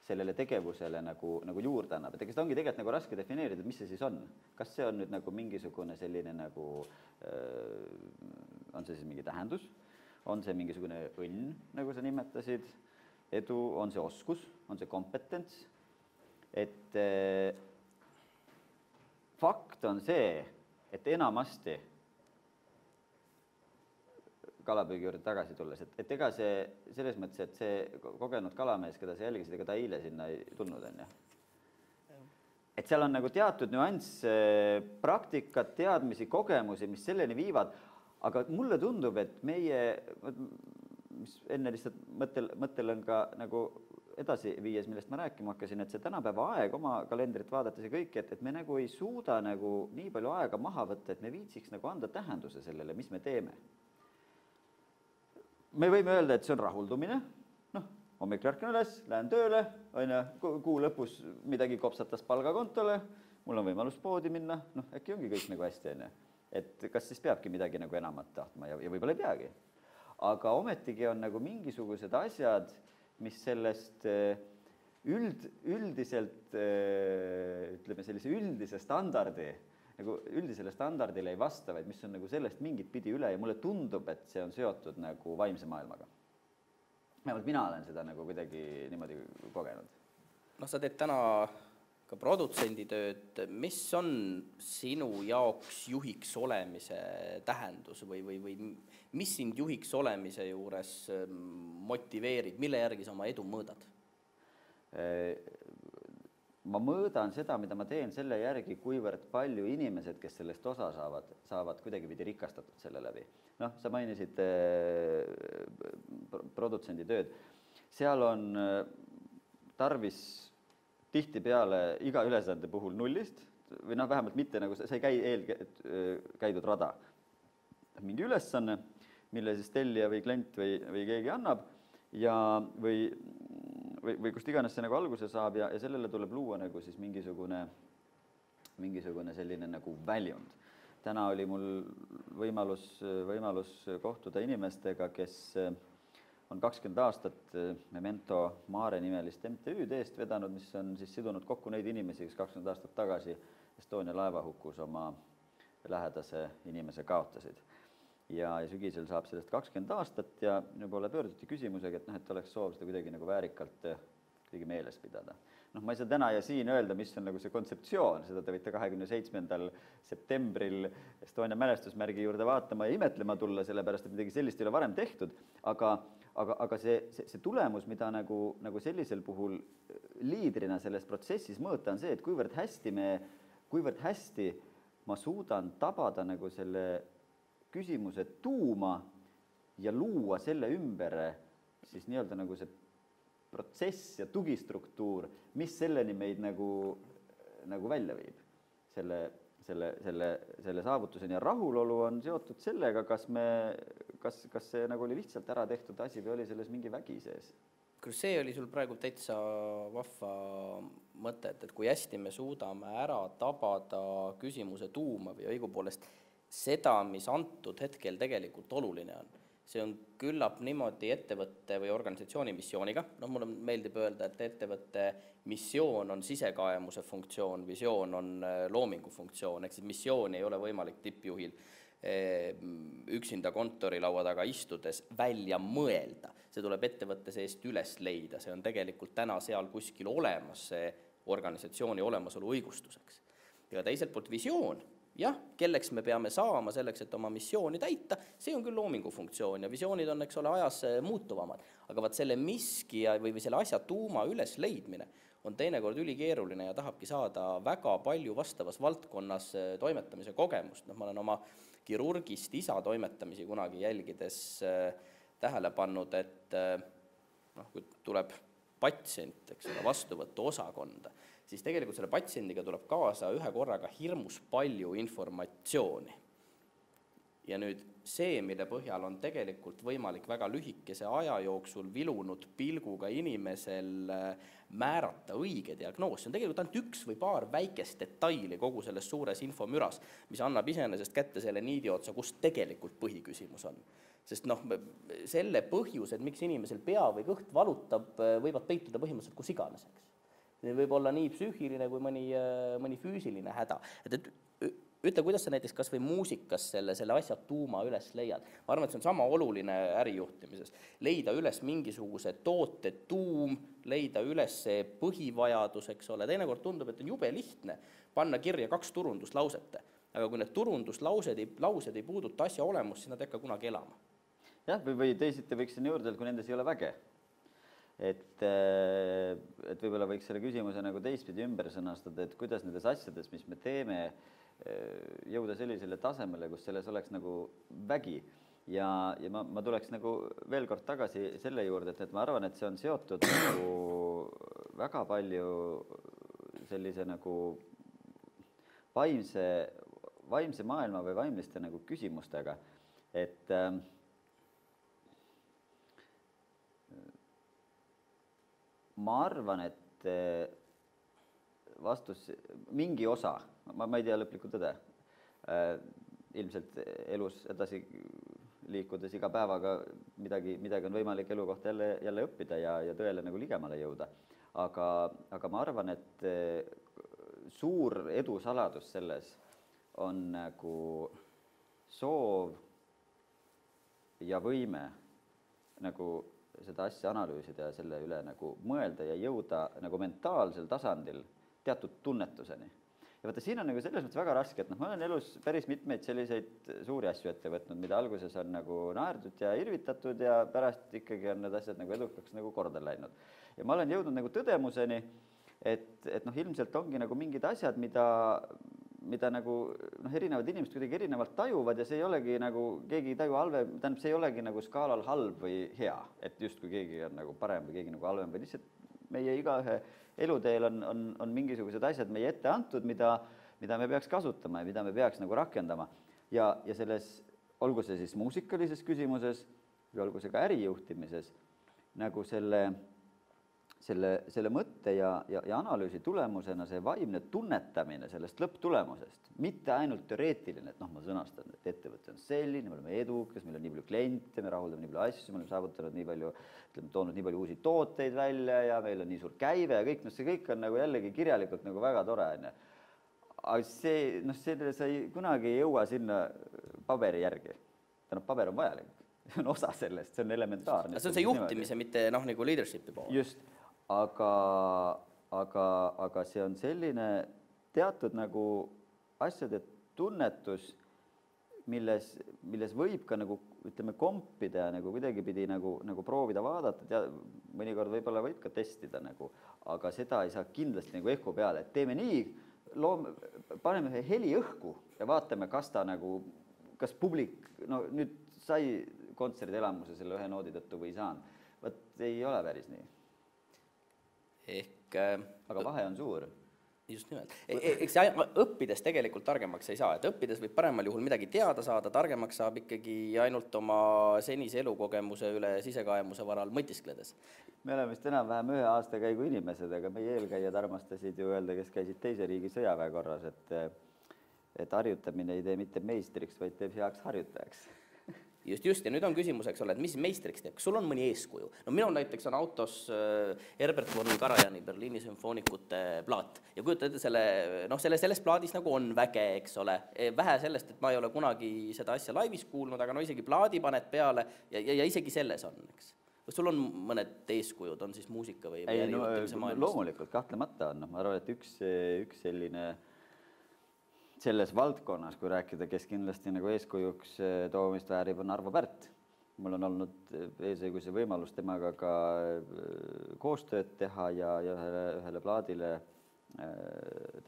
sellele tegevusele nagu juurde annab. Et ega seda ongi tegelikult nagu raske defineerida, et mis see siis on. Kas see on nüüd nagu mingisugune selline nagu, on see siis mingi tähendus, on see mingisugune õnn, nagu sa nimetasid, edu, on see oskus, on see kompetents, et fakt on see, et enamasti kalapüügi juurde tagasi tulles, et ega see selles mõttes, et see kogenud kalamees, keda sa jälgisid, ega ta eile sinna ei tulnud, on ju. Et seal on nagu teatud nüanss, praktikat, teadmisi, kogemusi, mis selleni viivad, aga mulle tundub, et meie, mis enne lihtsalt mõttelen ka nagu edasi viies, millest ma rääkima hakkasin, et see tänapäeva aeg oma kalendrit vaadates ja kõik, et me nagu ei suuda nagu nii palju aega maha võtta, et me viitsiks nagu anda tähenduse sellele, mis me teeme. Me võime öelda, et see on rahuldumine, hommikul ärkan üles, lähen tööle, kuu lõpus midagi kopsatas palgakontole, mul on võimalus poodi minna, äkki ongi kõik nagu hästi, et kas siis peabki midagi nagu enamat tahtma ja võib-olla ei peagi. Aga ometigi on nagu mingisugused asjad, mis sellest üldiselt, ütleme sellise üldise standardi, nagu üldisele standardile ei vasta, vaid mis on nagu sellest mingit pidi üle ja mulle tundub, et see on seotud nagu vaimse maailmaga. Vähemalt mina olen seda nagu kuidagi niimoodi kogenud. Sa teed täna ka produtsenditööd. Mis on sinu jaoks juhiks olemise tähendus või mis sind juhiks olemise juures motiveerib? Mille järgi sa oma edu mõõdad? Ma mõõdan seda, mida ma teen selle järgi, kuivõrd palju inimesed, kes sellest osa saavad kuidagi pidi rikastatud selle läbi. Sa mainisid produtsenditööd. Seal on tarvis tihtipeale iga ülesande puhul nullist, või vähemalt mitte, nagu see ei käi käidud rada. Mingi ülesanne, mille siis tellija või klient või keegi annab, ja või kust iganes see nagu alguse saab ja sellele tuleb luua nagu siis mingisugune selline nagu väljund. Täna oli mul võimalus kohtuda inimestega, kes on 20 aastat Memento Mare nimelist MTÜ-d eest vedanud, mis on siis sidunud kokku neid inimesi, kes 20 aastat tagasi Estonia laevahukus oma lähedase inimese kaotasid. Ja sügisel saab sellest 20 aastat ja minu poole pöörduti küsimusega, et oleks soov seda kuidagi nagu väärikalt kuidagi meeles pidada. Ma ei saa täna ja siin öelda, mis on nagu see kontseptsioon, seda te võite 27. septembril Estonia mälestusmärgi juurde vaatama ja imetlema tulla, sellepärast, et midagi sellist ei ole varem tehtud, aga see tulemus, mida nagu sellisel puhul liidrina selles protsessis mõõta, on see, et kuivõrd hästi ma suudan tabada nagu selle küsimuse tuuma ja luua selle ümber siis nii-öelda nagu see protsess ja tugistruktuur, mis selleni meid nagu välja viib. Selle saavutuseni ja rahulolu on seotud sellega, kas see nagu oli lihtsalt ära tehtud asi või oli selles mingi vägi sees. Kas see oli sul praegu täitsa vahva mõte, et kui hästi me suudame ära tabada küsimuse tuuma või õigupoolest seda, mis antud hetkel tegelikult oluline on. See on küllap niimoodi ettevõtte või organisatsiooni missiooniga. Mulle meeldib öelda, et ettevõtte missioon on sisekaemuse funktsioon, visioon on loomingu funktsioon, ehk siis missiooni ei ole võimalik tippjuhil üksinda kontorilaua taga istudes välja mõelda. See tuleb ettevõtte seest üles leida, see on tegelikult täna seal kuskil olemas see organisatsiooni olemasolu õigustuseks. Ja teiselt poolt visioon, jah, kelleks me peame saama selleks, et oma missiooni täita, see on küll loomingu funktsioon ja visioonid on, eks ole, ajas muutuvamad, aga vaat selle miski või selle asja tuuma üles leidmine on teinekord ülikeeruline ja tahabki saada väga palju vastavas valdkonnas toimetamise kogemust. Ma olen oma kirurgist isa toimetamisi kunagi jälgides tähele pannud, et kui tuleb patsient, eks ole, vastuvõttu osakonda, siis tegelikult selle patsiendiga tuleb kaasa ühe korraga hirmus palju informatsiooni. Ja nüüd see, mille põhjal on tegelikult võimalik väga lühikese aja jooksul vilunud pilguga inimesel määrata õige diagnoos, see on tegelikult ainult üks või paar väikest detaili kogu selles suures infomüras, mis annab iseenesest kätte selle niidi otsa, kus tegelikult põhiküsimus on. Sest selle põhjused, miks inimesel pea või kõht valutab, võivad peituda põhimõtteliselt kus iganeseks. See võib olla nii psüühiline kui mõni füüsiline häda. Ütle, kuidas sa näiteks kas või muusikas selle asja tuuma üles leiad? Ma arvan, et see on sama oluline ärijuhtimises. Leida üles mingisuguse toote tuum, leida üles see põhivajadus, eks ole. Teinekord tundub, et on jube lihtne panna kirja 2 turunduslausete. Aga kui need turunduslaused ei puuduta asja olemust, siis nad ei hakka kunagi elama. Jah, või teisiti võiks sinna juurde, kui nendes ei ole väge. Et võib-olla võiks selle küsimuse nagu teistpidi ümber sõnastada, et kuidas nendes asjades, mis me teeme, jõuda sellisele tasemele, kus selles oleks nagu vägi. Ja ma tuleks nagu veel kord tagasi selle juurde, et ma arvan, et see on seotud nagu väga palju sellise nagu vaimse maailma või vaimliste nagu küsimustega, et ma arvan, et vastus, mingi osa, ma ei tea lõplikku tõde, ilmselt elus edasi liikudes iga päevaga midagi on võimalik elu kohta jälle õppida ja tõele nagu ligemale jõuda. Aga ma arvan, et suur edu saladus selles on nagu soov ja võime nagu seda asja analüüsida ja selle üle nagu mõelda ja jõuda nagu mentaalsel tasandil teatud tunnetuseni. Ja vaata, siin on nagu selles mõttes väga raske, et ma olen elus päris mitmeid selliseid suuri asju ette võtnud, mida alguses on nagu naerdud ja irvitatud ja pärast ikkagi on need asjad nagu edukaks nagu korda läinud. Ja ma olen jõudnud nagu tõdemuseni, et ilmselt ongi nagu mingid asjad, mida nagu erinevad inimesed kuidagi erinevalt tajuvad ja see ei olegi nagu keegi ei taju halvem, tähendab, see ei olegi nagu skaalal halb või hea, et just kui keegi on nagu parem või keegi nagu halvem, või lihtsalt meie igaühe eluteel on mingisugused asjad meie ette antud, mida me peaks kasutama ja mida me peaks nagu rakendama. Ja selles, olgu see siis muusikalises küsimuses või olgu see ka ärijuhtimises, nagu selle mõtte ja analüüsi tulemusena see vaimne tunnetamine sellest lõpptulemusest, mitte ainult teoreetiline, et ma sõnastan, et ettevõte on selline, me oleme edukas, meil on nii palju kliente, me rahuldame nii palju asju, me oleme saavutanud nii palju, toonud nii palju uusi tooteid välja ja meil on nii suur käive ja kõik, see kõik on nagu jällegi kirjalikult nagu väga tore. Aga see sa kunagi ei jõua sinna paberi järgi. Paber on vajalik, see on osa sellest, see on elementaarne. See on see juhtimise, mitte nagu leadershipi pool. Just. Aga see on selline teatud nagu asjade tunnetus, milles võib ka nagu, ütleme, kompida ja nagu kuidagi pidi nagu proovida vaadata, mõnikord võib-olla võib ka testida nagu, aga seda ei saa kindlasti nagu ehku peale, et teeme nii, paneme ühe heli õhku ja vaatame, kas ta nagu, kas publik, nüüd sai kontserdi elamuse selle ühe noodi tõttu või ei saanud. Võt ei ole päris nii. Aga vahe on suur. Just nimelt. Eks õppides tegelikult targemaks ei saa, et õppides võib paremal juhul midagi teada saada, targemaks saab ikkagi ainult oma senise elukogemuse üle sisekaemuse varal mõtiskledes. Me oleme vist enam-vähem 1 aastakäigu inimesed, aga meie eelkäijad armastasid ju öelda, kes käisid teise riigi sõjaväe korras, et harjutamine ei tee mitte meistriks, vaid teeb heaks harjutajaks. Just, ja nüüd on küsimus, eks ole, et mis meistriks teeb, kas sul on mõni eeskuju? No minul näiteks on autos Herbert von Karajani Berliini sümfoonikute plaat ja kujuta ette selles plaadis nagu on väge, eks ole, vähe sellest, et ma ei ole kunagi seda asja laivis kuulnud, aga no isegi plaadi paned peale ja isegi selles on, eks. Kas sul on mõned eeskujud, on siis muusika või ärijuhtimise maailmast? Loomulikult, kahtlemata on, ma arvan, et üks selline selles valdkonnas, kui rääkida, kes kindlasti nagu eeskujuks toomist väärib, on Arvo Pärt. Mul on olnud eesõiguse võimalus temaga ka koostööd teha ja ühele plaadile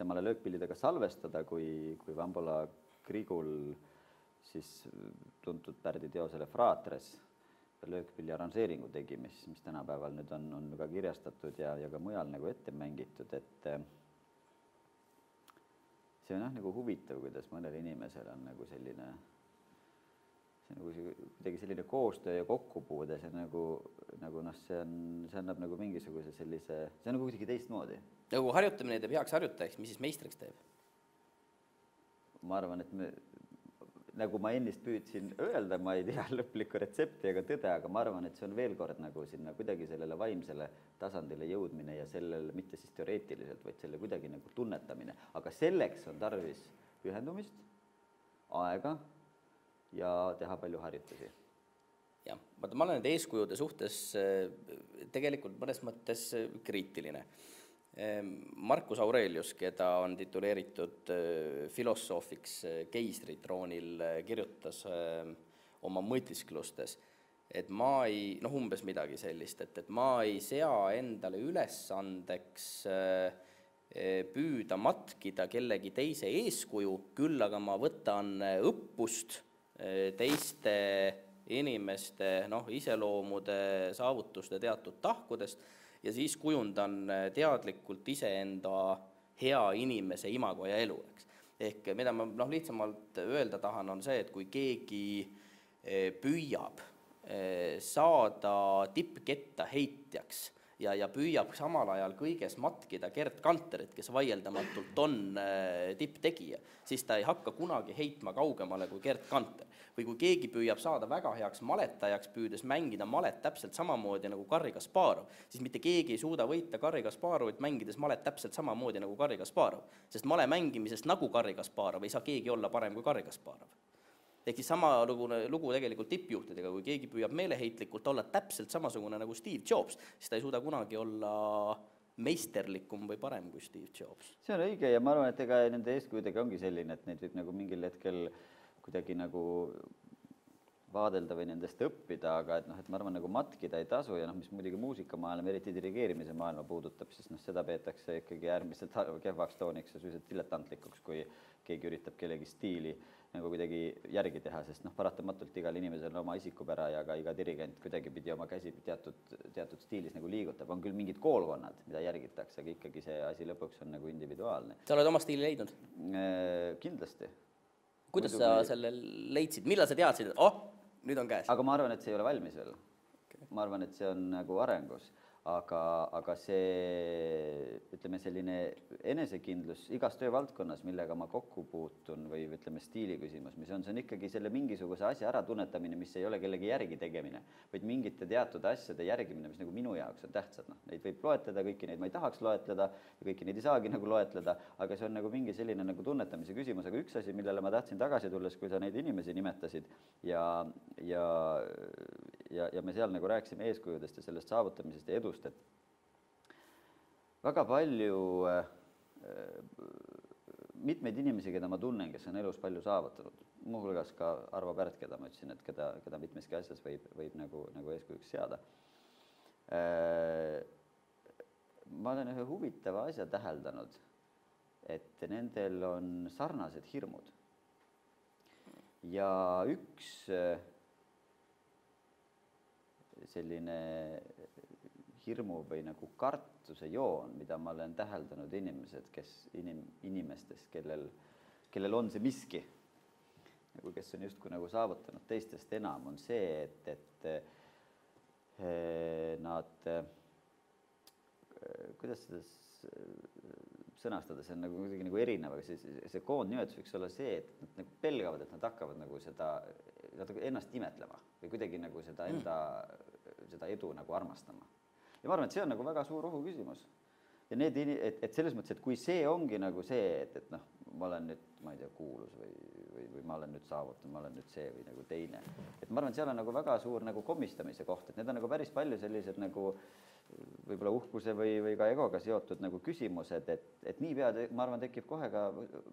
temale löökpillidega salvestada, kui Vambola Grigul siis tuntud Pärdi teosele Fratres löökpilli arranžeeringu tegi, mis tänapäeval nüüd on ka kirjastatud ja ka mujal nagu ette mängitud, et see on nagu huvitav, kuidas mõnel inimesel on nagu selline, see on nagu kuidagi selline koostöö ja kokkupuude, see annab nagu mingisuguse sellise, see on nagu kuidagi teistmoodi. Nagu harjutamine teeb heaks harjutajaks, mis siis meistriks teeb? Ma arvan, et nagu ma ennist püüdsin öelda, ma ei tea lõplikku retsepti ega tõde, aga ma arvan, et see on veel kord nagu sinna kuidagi sellele vaimsele tasandile jõudmine ja sellele mitte siis teoreetiliselt, vaid selle kuidagi nagu tunnetamine. Aga selleks on tarvis pühendumist, aega ja teha palju harjutusi. Jah, ma olen need eeskujude suhtes tegelikult mõnes mõttes kriitiline. Marcus Aurelius, keda on tituleeritud filosoofiks keisritroonil, kirjutas oma mõtisklustes, et ma ei, umbes midagi sellist, et ma ei sea endale ülesandeks püüda matkida kellegi teise eeskuju, küll aga ma võtan õppust teiste inimeste iseloomude, saavutuste teatud tahkudest ja siis kujundan teadlikult iseenda hea inimese imago ja elu, eks. Ehk mida ma lihtsamalt öelda tahan, on see, et kui keegi püüab saada tippketta heitjaks ja püüab samal ajal kõiges matkida Gerd Kanterit, kes vaieldamatult on tipptegija, siis ta ei hakka kunagi heitma kaugemale kui Gerd Kanter. Või kui keegi püüab saada väga heaks maletajaks, püüdes mängida malet täpselt samamoodi nagu Garri Kasparov, siis mitte keegi ei suuda võita Garri Kasparovit mängides malet täpselt samamoodi nagu Garri Kasparov. Sest male mängimisest nagu Garri Kasparov ei saa keegi olla parem kui Garri Kasparov. Ehk siis sama lugu tegelikult tippjuhtidega, kui keegi püüab meeleheitlikult olla täpselt samasugune nagu Steve Jobs, siis ta ei suuda kunagi olla meisterlikum või parem kui Steve Jobs. See on õige ja ma arvan, et ega nende eeskujudega ongi selline, et neid võib nagu mingil hetkel kuidagi nagu vaadelda või nendest õppida, aga et ma arvan, nagu matkida ei tasu ja mis muidugi muusikamaailma, eriti dirigeerimise maailma puudutab, siis seda peetakse ikkagi äärmiselt kehvaks tooniks ja suisa diletantlikuks, kui keegi üritab kellegi stiili nagu kuidagi järgi teha, sest paratamatult igal inimesel on oma isikupära ja ka iga dirigent kuidagi pidi oma käsi teatud stiilis nagu liigutab. On küll mingid koolkonnad, mida järgitakse, aga ikkagi see asi lõpuks on nagu individuaalne. Sa oled oma stiili leidnud? Kindlasti. Kuidas sa selle leidsid? Millal sa teadsid, et nüüd on käes? Aga ma arvan, et see ei ole valmis veel. Ma arvan, et see on nagu arengus. Aga see, ütleme, selline enesekindlus igas töövaldkonnas, millega ma kokku puutun või ütleme stiili küsimus, mis on, see on ikkagi selle mingisuguse asja ära tunnetamine, mis ei ole kellegi järgi tegemine, vaid mingite teatud asjade järgimine, mis nagu minu jaoks on tähtsad. Neid võib loetleda, kõiki neid ma ei tahaks loetleda ja kõiki neid ei saagi nagu loetleda, aga see on nagu mingi selline nagu tunnetamise küsimus. Aga üks asi, millele ma tahtsin tagasi tulles, kui sa neid inimesi nimetasid ja me seal nagu rääkisime eeskujudest ja sellest saavutamisest ja edust, et väga palju mitmeid inimesi, keda ma tunnen, kes on elus palju saavutanud, muuhulgas ka Arvo Pärt, keda ma ütlesin, et keda mitmeski asjas võib nagu eeskujuks seada. Ma olen ühe huvitava asja täheldanud, et nendel on sarnased hirmud. Ja üks selline hirmu või nagu kartuse joon, mida ma olen täheldanud inimestest, kellel on see miski, nagu kes on justkui nagu saavutanud teistest enam, on see, et nad, kuidas seda sõnastada, see on nagu kuidagi nagu erinev, aga see koondnimetus võiks olla see, et nad nagu pelgavad, et nad hakkavad nagu seda ennast imetlema või kuidagi nagu seda edu nagu armastama. Ja ma arvan, et see on nagu väga suur ohu küsimus. Ja et selles mõttes, et kui see ongi nagu see, et noh, ma olen nüüd, ma ei tea, kuulus või ma olen nüüd saavutanud, ma olen nüüd see või nagu teine. Et ma arvan, et seal on nagu väga suur nagu komistamise koht, et need on nagu päris palju sellised nagu võib-olla uhkuse või ka egoga seotud nagu küsimused, et niipea, ma arvan, tekib kohe ka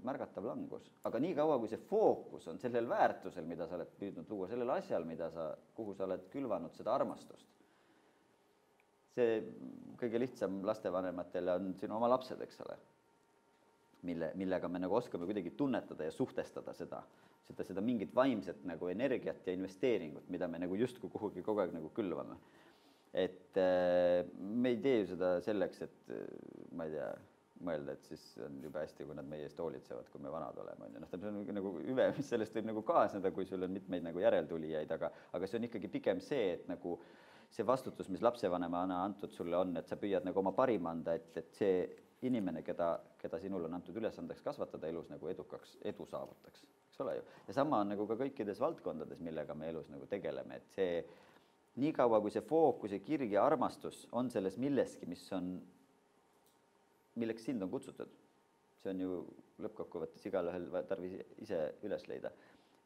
märgatav langus. Aga nii kaua, kui see fookus on sellel väärtusel, mida sa oled püüdnud luua, sellel asjal, kuhu sa oled külvanud seda armastust, see kõige lihtsam lastevanematele on sinu oma lapsed, eks ole, millega me nagu oskame kuidagi tunnetada ja suhtestada seda mingit vaimset nagu energiat ja investeeringut, mida me nagu justkui kuhugi kogu aeg nagu külvame. Et me ei tee ju seda selleks, et ma ei tea, mõelda, et siis on juba hästi, kui nad meie eest hoolitsevad, kui me vanad oleme. Noh, see on nagu hüve, mis sellest võib nagu kaasneda, kui sul on mitmeid nagu järeltulijaid, aga see on ikkagi pigem see, et nagu see vastutus, mis lapsevanemana antud sulle on, et sa püüad nagu oma parim anda, et see inimene, keda sinul on antud ülesandeks kasvatada elus nagu edu saavutaks, eks ole ju. Ja sama on nagu ka kõikides valdkondades, millega me elus nagu tegeleme, et see nii kaua, kui see fookus ja kirg ja armastus on selles milleski, milleks sind on kutsutud, see on ju lõppkokkuvõttes igalühel tarvis ise üles leida.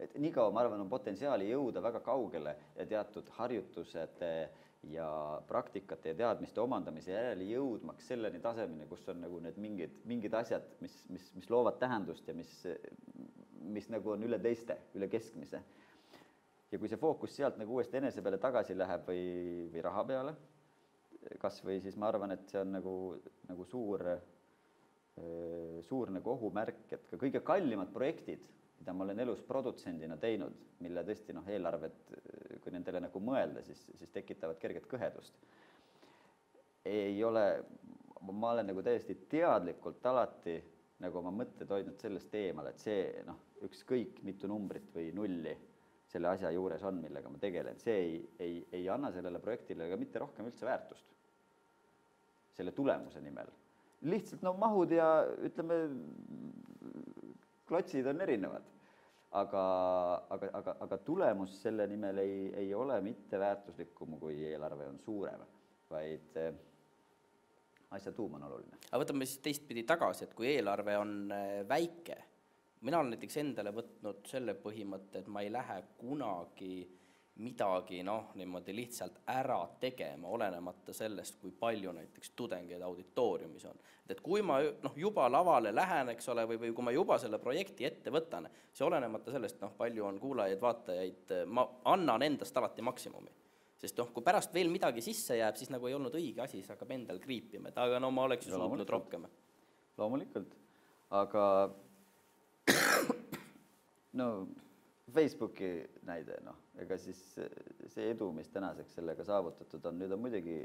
Et nii kaua, ma arvan, on potentsiaali jõuda väga kaugele ja teatud harjutused ja praktikate ja teadmiste omandamise järele jõudmaks selleni tasemeni, kus on nagu need mingid asjad, mis loovad tähendust ja mis nagu on üle teiste, üle keskmise. Ja kui see fookus sealt nagu uuesti enese peale tagasi läheb või raha peale, kas või siis ma arvan, et see on nagu suur nagu ohumärk, et ka kõige kallimad projektid, mida ma olen elus produtsendina teinud, mille tõesti eelarved, kui nendele nagu mõelda, siis tekitavad kerget kõhedust. Ei ole, ma olen nagu täiesti teadlikult alati nagu oma mõtted hoidnud sellest eemal, et see ükskõik mitu numbrit või nulli selle asja juures on, millega ma tegelen, see ei anna sellele projektile ka mitte rohkem üldse väärtust selle tulemuse nimel. Lihtsalt mahud ja ütleme, klotsid on erinevad, aga tulemus selle nimel ei ole mitte väärtuslikum, kui eelarve on suurem, vaid asja tuum on oluline. Aga võtame siis teistpidi tagasi, et kui eelarve on väike, mina olen näiteks endale võtnud selle põhimõtte, et ma ei lähe kunagi midagi niimoodi lihtsalt ära tegema, olenemata sellest, kui palju näiteks tudengeid auditooriumis on. Et kui ma juba lavale lähen, eks ole, või kui ma juba selle projekti ette võtan, see olenemata sellest, palju on kuulajaid, vaatajaid, ma annan endast alati maksimumi. Sest kui pärast veel midagi sisse jääb, siis nagu ei olnud õige asi, siis hakkab endal kriipima, et aga ma oleks ju suutnud rohkem. Loomulikult, aga Facebooki näide, ega siis see edu, mis tänaseks sellega saavutatud on, nüüd on muidugi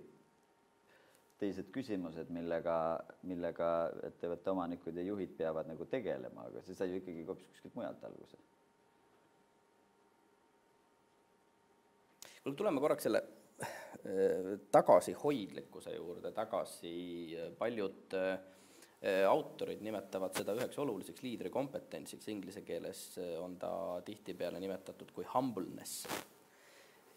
teised küsimused, millega ettevõtte omanikud ja juhid peavad nagu tegelema, aga see sai ju ikkagi kuskilt mujalt alguse. Tuleme korraks selle tagasihoidlikkuse juurde, paljud autorid nimetavad seda üheks oluliseks liidri kompetentsiks, inglise keeles on ta tihtipeale nimetatud kui humbleness.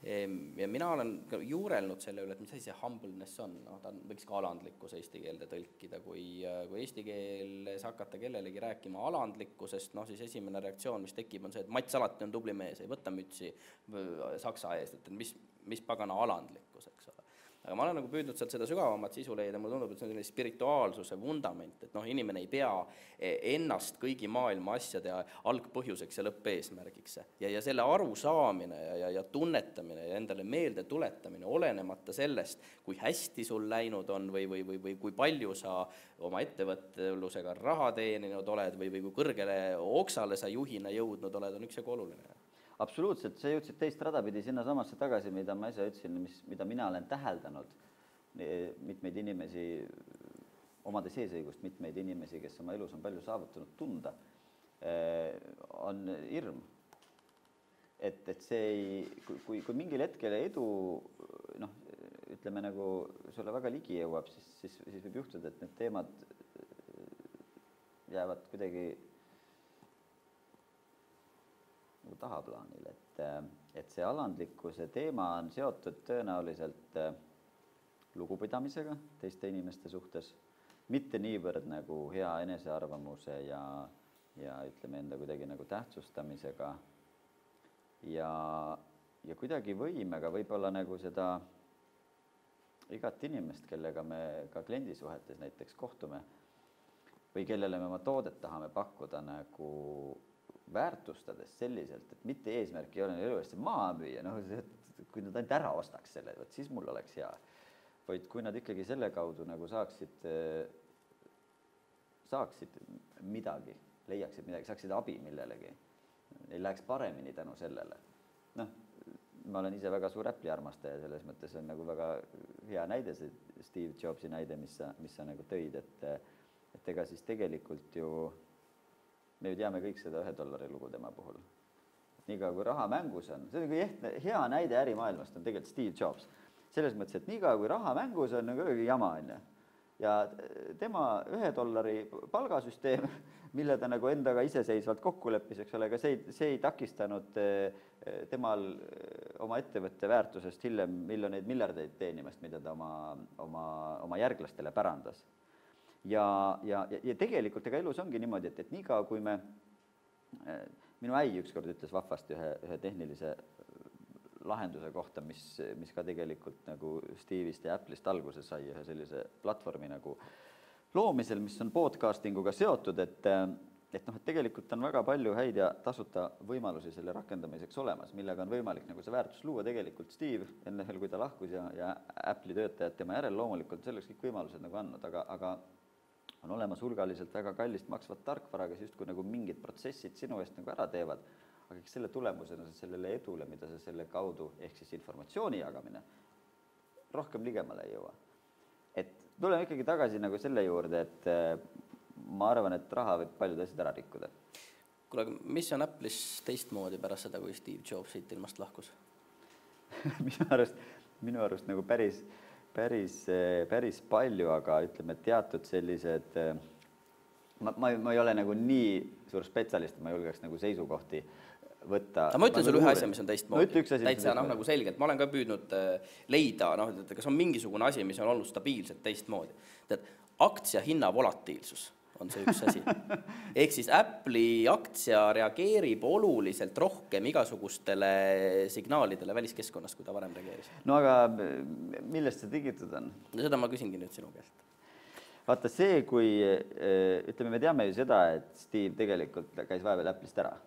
Ja mina olen juurelnud selle üle, et mis asi see humbleness on, ta võiks ka alandlikkus eesti keelde tõlkida, kui eesti keeles hakata kellelegi rääkima alandlikkusest, siis esimene reaktsioon, mis tekib, on see, et Mats alati on tubli mees, ei võta mütsi saksa eest, et mis pagana alandlikkus, eks ole. Aga ma olen nagu püüdnud sealt seda sügavamat sisu leida, mulle tundub, et see on spirituaalsuse vundament, et inimene ei pea ennast kõigi maailma asjade algpõhjuseks ja lõppeesmärgiks. Ja selle arusaamine ja tunnetamine ja endale meelde tuletamine, olenemata sellest, kui hästi sul läinud on või kui palju sa oma ettevõtlusega raha teeninud oled või kui kõrgele oksale sa juhina jõudnud oled, on üks jagu oluline. Absoluutselt, sa jõudsid teist radapidi sinna samasse tagasi, mida ma ise ütlesin, mida mina olen täheldanud mitmeid inimesi, omade seesõigust mitmeid inimesi, kes oma elus on palju saavutanud tunda, on hirm. Et see kui mingil hetkel edu, ütleme nagu sulle väga ligi jõuab, siis võib juhtuda, et need teemad jäävad kuidagi tahaplaanil, et see alandlikkuse teema on seotud tõenäoliselt lugupidamisega teiste inimeste suhtes, mitte niivõrd nagu hea enesearvamuse ja ütleme enda kuidagi nagu tähtsustamisega ja kuidagi võimega võib-olla nagu seda igat inimest, kellega me ka kliendisuhetes näiteks kohtume või kellele me oma toodet tahame pakkuda nagu väärtustades selliselt, et mitte eesmärk ei ole elu eest maha müüa, kui nad ainult ära ostaks selle, siis mul oleks hea. Vaid kui nad ikkagi selle kaudu nagu saaksid midagi, leiaksid midagi, saaksid abi millelegi, neil läheks paremini tänu sellele. Ma olen ise väga suur Apple'i armastaja, selles mõttes on nagu väga hea näide, see Steve Jobsi näide, mis sa nagu tõid, et ega siis tegelikult ju, me ju teame kõik seda $1 lugu tema puhul. Niikaua kui raha mängus on, see on hea näide ärimaailmast on tegelikult Steve Jobs. Selles mõttes, et niikaua kui raha mängus on nagu jama on. Ja tema $1 palgasüsteem, mille ta nagu endaga iseseisvalt kokku leppis, eks ole, aga see ei takistanud temal oma ettevõtte väärtusest hiljem miljardeid teenimast, mida ta oma järglastele pärandas. Ja tegelikult ega elus ongi niimoodi, et niikaua kui minu äi ükskord ütles vahvasti ühe tehnilise lahenduse kohta, mis ka tegelikult nagu Steve'ist ja Apple'ist alguses sai ühe sellise platvormi nagu loomisel, mis on podcastinguga seotud, et tegelikult on väga palju häid ja tasuta võimalusi selle rakendamiseks olemas, millega on võimalik nagu see väärtus luua tegelikult Steve, enne veel kui ta lahkus ja Apple'i töötajad tema järel loomulikult selleks kõik võimalused nagu andnud, aga on olemas hulgaliselt väga kallist maksvat tarkvara, kes justkui nagu mingid protsessid sinu eest nagu ära teevad, aga selle tulemusena sellele edule, mida sa selle kaudu, ehk siis informatsiooni jagamine, rohkem ligemale ei jõua. Et tuleme ikkagi tagasi nagu selle juurde, et ma arvan, et raha võib paljud asjad ära rikkuda. Kuule, mis on Apple'is teistmoodi pärast seda, kui Steve Jobs siit ilmast lahkus? minu arust nagu päris palju, aga ütleme, teatud sellised, ma ei ole nagu nii suur spetsialist, ma julgeks nagu seisukohti võtta. Ma ütlen sulle ühe asja, mis on teistmoodi. Täitsa nagu selgelt. Ma olen ka püüdnud leida, et kas on mingisugune asi, mis on olnud stabiilselt teistmoodi. Aktsia hinna volatiilsus on see üks asi. Ehk siis Apple'i aktsia reageerib oluliselt rohkem igasugustele signaalidele väliskeskkonnast, kui ta varem reageeris. No aga millest see tingitud on? Seda ma küsingi nüüd sinu käest. Vaata see, kui ütleme, me teame ju seda, et Steve tegelikult käis vahepeal Apple'ist ära,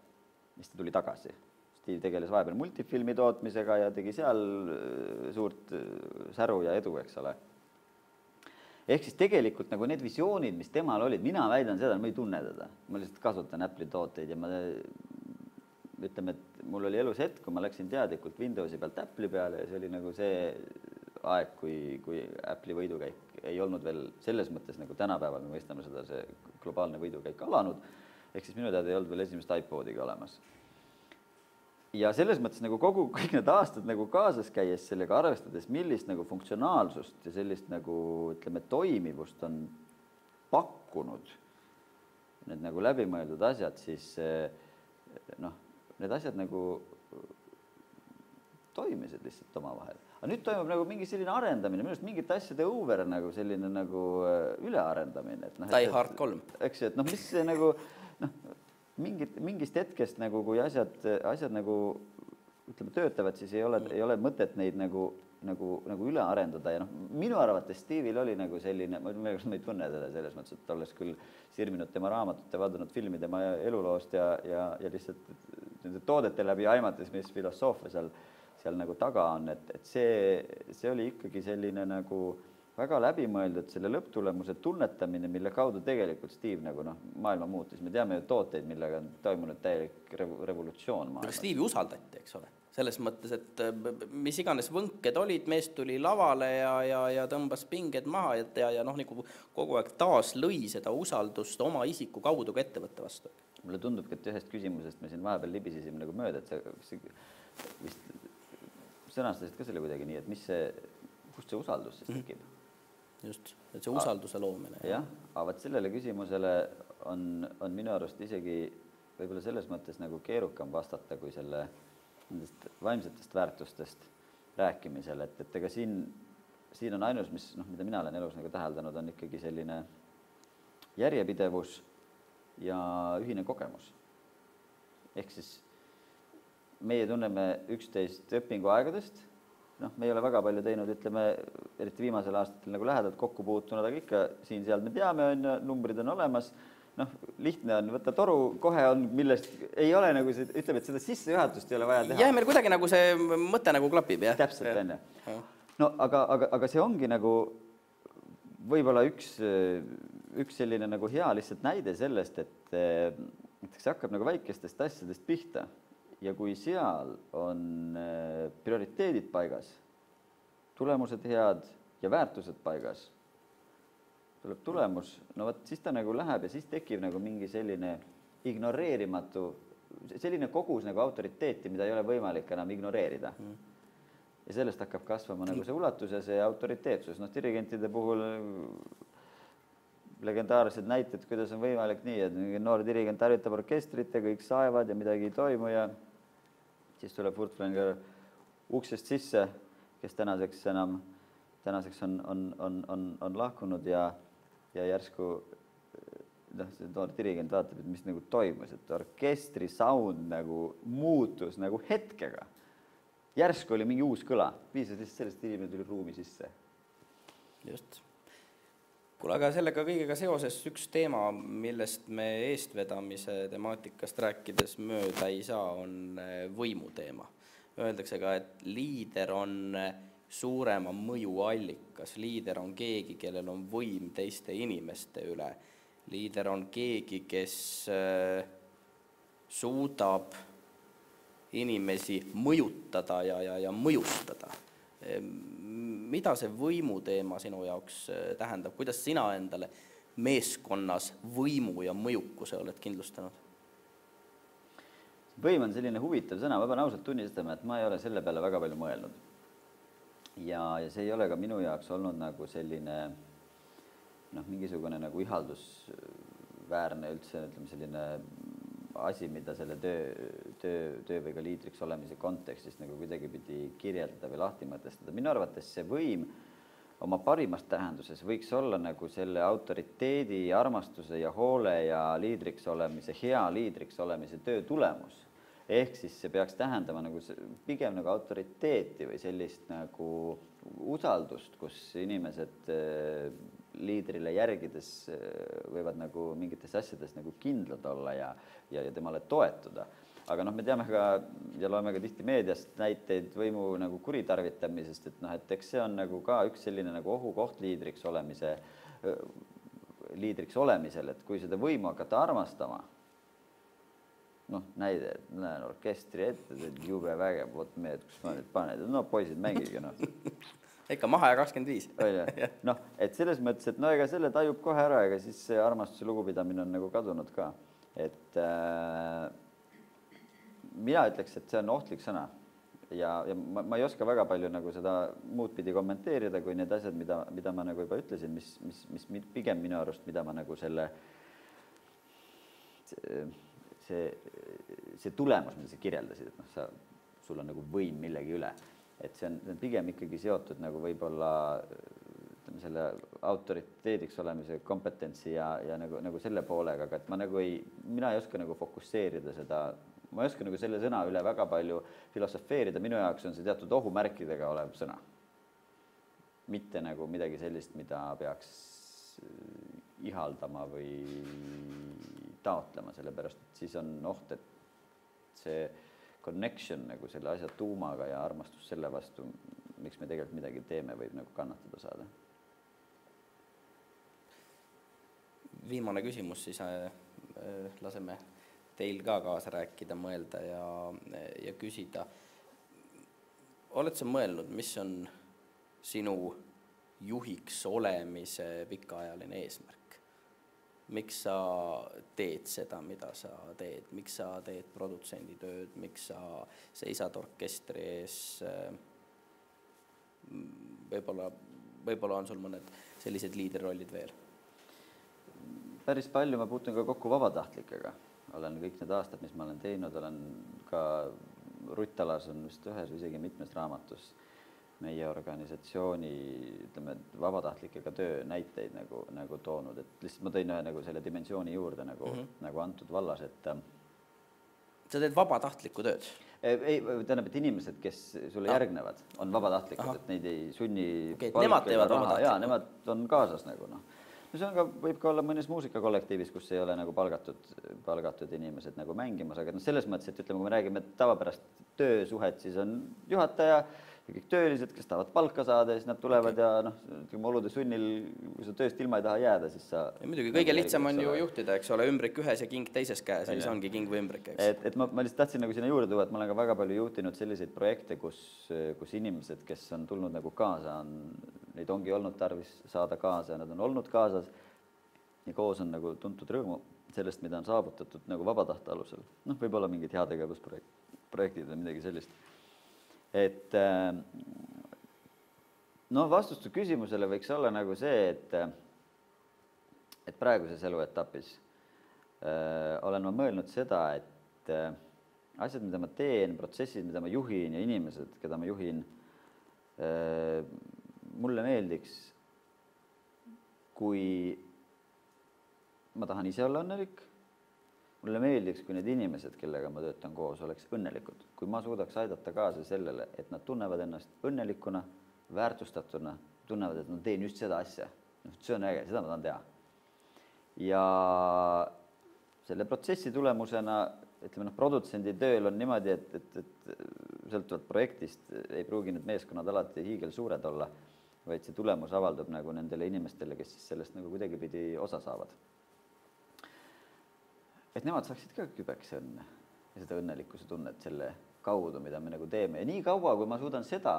mis ta tuli tagasi. Steve tegeles vahepeal multifilmi tootmisega ja tegi seal suurt säru ja edu, eks ole. Ehk siis tegelikult nagu need visioonid, mis temal olid, mina väidan seda, ma ei tunne teda. Ma lihtsalt kasutan Apple'i tooteid ja ma ütleme, et mul oli elus hetk, kui ma läksin teadlikult Windowsi pealt Apple'i peale ja see oli nagu see aeg, kui Apple'i võidukäik ei olnud veel selles mõttes nagu tänapäeval, me mõistame seda, see globaalne võidukäik alanud, ehk siis minu teada ei olnud veel esimest iPodiga olemas. Ja selles mõttes nagu kõik need aastad nagu kaasas käies sellega arvestades, millist nagu funktsionaalsust ja sellist nagu, ütleme, toimivust on pakkunud need nagu läbimõeldud asjad, siis need asjad nagu toimisid lihtsalt oma vahel. Aga nüüd toimub nagu mingi selline arendamine, minu arust mingite asjade over nagu selline nagu ülearendamine. Die Hard 3. Eks, et mis see nagu, mingist hetkest nagu, kui asjad nagu, ütleme, töötavad, siis ei ole mõtet neid nagu üle arendada ja minu arvates Steve'il oli nagu selline, ma ei tunne teda selles mõttes, et olles küll sirminud tema raamatut ja vaadanud filmi tema eluloost ja lihtsalt nende toodete läbi aimates, mis filosoofia seal nagu taga on, et see oli ikkagi selline nagu väga läbimõeldud selle lõpptulemuse tunnetamine, mille kaudu tegelikult Steve nagu maailma muutis. Me teame ju tooteid, millega on toimunud täielik revolutsioon maailmas. Steve'i usaldati, eks ole. Selles mõttes, et mis iganes võnked olid, mees tuli lavale ja tõmbas pinged maha ja nagu kogu aeg taas lõi seda usaldust oma isiku kaudu ka ettevõtte vastu. Mulle tundubki, et ühest küsimusest me siin vahepeal libisisime nagu mööda, et see vist sõnastasid ka selle kuidagi nii, et kust see usaldus siis tekib? Just, et see usalduse loomine. Jah, aga sellele küsimusele on minu arust isegi võib-olla selles mõttes nagu keerukam vastata kui selle nendest vaimsetest väärtustest rääkimisel, et ega siin on ainus, mida mina olen elus nagu täheldanud, on ikkagi selline järjepidevus ja ühine kogemus. Ehk siis meie tunneme üksteist õpinguaegadest, me ei ole väga palju teinud, ütleme, eriti viimasel aastatel nagu lähedalt kokku puutunud, aga ikka siin-seal me teame, numbrid on olemas, lihtne on võtta toru, kohe on, millest ei ole nagu see, ütleme, et seda sissejuhatust ei ole vaja teha. Jah, meil kuidagi nagu see mõte nagu klapib, jah? Täpselt, enne. No, aga see ongi nagu võib-olla üks selline nagu hea lihtsalt näide sellest, et see hakkab nagu väikestest asjadest pihta ja kui seal on prioriteedid paigas, tulemused head ja väärtused paigas, tuleb tulemus, no võt, siis ta nagu läheb ja siis tekib nagu mingi selline ignoreerimatu, selline kogus nagu autoriteeti, mida ei ole võimalik enam ignoreerida. Ja sellest hakkab kasvama nagu see ulatus ja see autoriteetsus. Dirigentide puhul legendaarsed näited, kuidas on võimalik nii, et noor dirigent harjutab orkestrit ja kõik saevad ja midagi ei toimu ja siis tuleb Furtwängler uksest sisse, kes tänaseks on lahkunud ja järsku see noor dirigent vaatab, et mis nagu toimus, et orkestri sound nagu muutus nagu hetkega. Järsku oli mingi uus kõla, piisas lihtsalt sellest, inimene tuli ruumi sisse. Just. Kuule, aga sellega kõigega seoses üks teema, millest me eestvedamise temaatikast rääkides mööda ei saa, on võimuteema. Öeldakse ka, et liider on suurema mõju allikas. Liider on keegi, kellel on võim teiste inimeste üle. Liider on keegi, kes suudab inimesi mõjutada ja mõjustada. Mida see võimuteema sinu jaoks tähendab? Kuidas sina endale meeskonnas võimu ja mõjukuse oled kindlustanud? Võim on selline huvitav sõna, ma pean ausalt tunnistama, et ma ei ole selle peale väga palju mõelnud. Ja see ei ole ka minu jaoks olnud nagu selline mingisugune nagu ihaldusväärne üldse, ütleme selline asi, mida selle töö või ka liidriks olemise kontekstis nagu kuidagi pidi kirjeldada või lahti mõtestada. Minu arvates see võim oma parimas tähenduses võiks olla nagu selle autoriteedi, armastuse ja hoole ja liidriks olemise, hea liidriks olemise töö tulemus. Ehk siis see peaks tähendama nagu pigem nagu autoriteeti või sellist nagu usaldust, kus inimesed liidrile järgides võivad nagu mingites asjades nagu kindlad olla ja temale toetuda. Aga me teame ka ja loeme ka tihti meediast näiteid võimu nagu kuritarvitamisest, et eks see on nagu ka üks selline nagu ohukoht liidriks olemisel, et kui seda võimu hakata armastama, näide, et näen orkestri ette, see jube vägev, vot mehed, kus ma nüüd paned, poisid mängige, Ikka maha ja 25. Et selles mõttes, et ega selle tajub kohe ära, ega siis see armastuse lugupidamine on nagu kadunud ka. Et mina ütleks, et see on ohtlik sõna ja ma ei oska väga palju nagu seda muud pidi kommenteerida, kui need asjad, mida ma nagu juba ütlesin, mis pigem minu arust, mida ma nagu see tulemus, mida sa kirjeldasid, et sul on nagu võim millegi üle. Et see on pigem ikkagi seotud nagu võib-olla selle autoriteediks olemise kompetentsi ja nagu selle poolega, aga et mina ei oska nagu fokusseerida seda, ma ei oska nagu selle sõna üle väga palju filosofeerida, minu jaoks on see teatud ohumärkidega olev sõna. Mitte nagu midagi sellist, mida peaks ihaldama või taotlema, sellepärast, et siis on oht, et see connection nagu selle asja tuumaga ja armastus selle vastu, miks me tegelikult midagi teeme, võib nagu kannatada saada. Viimane küsimus, siis laseme teil ka kaasa rääkida, mõelda ja küsida. Oled sa mõelnud, mis on sinu juhiks olemise pikaajaline eesmärk? Miks sa teed seda, mida sa teed? Miks sa teed produtsendi tööd? Miks sa seisad orkestri ees? Võib-olla on sul mõned sellised liiderrollid veel? Päris palju ma puutun ka kokku vabatahtlikega. olen kõik need aastad, mis ma olen teinud, olen ka Rutt Alas on vist ühes või isegi mitmes raamatus meie organisatsiooni, ütleme, vabatahtlikega töö näiteid nagu toonud, et lihtsalt ma tõin ühe nagu selle dimensiooni juurde nagu antud vallas, et sa teed vabatahtlikku tööd? Ei, tähendab, et inimesed, kes sulle järgnevad, on vabatahtlikud, et neid ei sunni nemad teevad vabatahtlikku? Jaa, nemad on kaasas nagu noh. No see on ka, võib ka olla mõnes muusikakollektiivis, kus ei ole nagu palgatud inimesed nagu mängimas, aga selles mõttes, et ütleme, kui me räägime tavapärast töösuhet, siis on juhataja ja kõik töölised, kes tahavad palka saada ja siis nad tulevad ja noh, olude sunnil, kui sa tööst ilma ei taha jääda, siis sa... Ja muidugi, kõige lihtsam on ju juhtida, eks ole, ümbrik ühes ja king teises käes, siis ongi king või ümbrik, eks. Et ma lihtsalt tahtsin nagu sinna juurde tuua, et ma olen ka väga palju juhtinud selliseid projekte, kus inimesed, kes on tulnud nagu kaasa, neid ongi olnud tarvis saada kaasa ja nad on olnud kaasas ja koos on nagu tuntud rõõmu sellest, mida on saavutatud nagu vabatahtliku alusel. Noh, võib-olla mingid heategevusprojektid või midagi sellist. Et noh, vastus küsimusele võiks olla nagu see, et praeguses eluetapis olen ma mõelnud seda, et asjad, mida ma teen, protsessid, mida ma juhin ja inimesed, keda ma juhin, mulle meeldiks, kui ma tahan ise olla õnnelik, mulle meeldiks, kui need inimesed, kellega ma töötan koos, oleks õnnelikud. Kui ma suudaks aidata kaasa sellele, et nad tunnevad ennast õnnelikuna, väärtustatuna, tunnevad, et ma teen just seda asja. See on äge, seda ma tahan teha. Ja selle protsessi tulemusena, ütleme, produtsendi tööl on niimoodi, et sõltuvalt projektist ei pruugi need meeskonnad alati hiigel suured olla, vaid see tulemus avaldub nagu nendele inimestele, kes siis sellest nagu kuidagi pidi osa saavad. Et nemad saaksid ka kübeks õnne ja seda õnnelikkuse tunnet selle kaudu, mida me nagu teeme. Ja nii kaua, kui ma suudan seda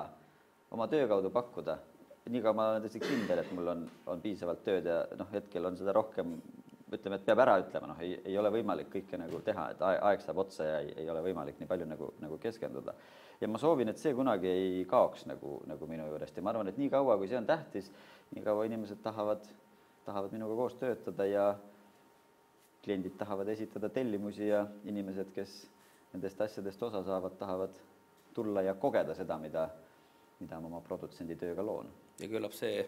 oma töö kaudu pakkuda, nii kaua ma olen tõesti kindel, et mul on piisavalt tööd ja hetkel on seda rohkem, ütleme, et peab ära ütlema, ei ole võimalik kõike nagu teha, et aeg saab otsa ja ei ole võimalik nii palju nagu keskenduda. Ja ma soovin, et see kunagi ei kaoks nagu minu juurest ja ma arvan, et nii kaua, kui see on tähtis, nii kaua inimesed tahavad minuga koos töötada ja kliendid tahavad esitada tellimusi ja inimesed, kes nendest asjadest osa saavad, tahavad tulla ja kogeda seda, mida ma oma produtsendi tööga loon. Ja küllap see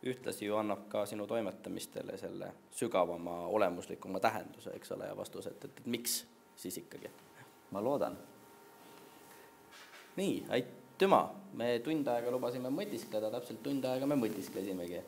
ühtlasi ju annab ka sinu toimetamistele selle sügavama, olemuslikuma tähenduse, eks ole, ja vastus, et miks siis ikkagi? Ma loodan. Nii, aitüma. Me tund aega lubasime mõtiskleda, täpselt tund aega me mõtisklesimegi.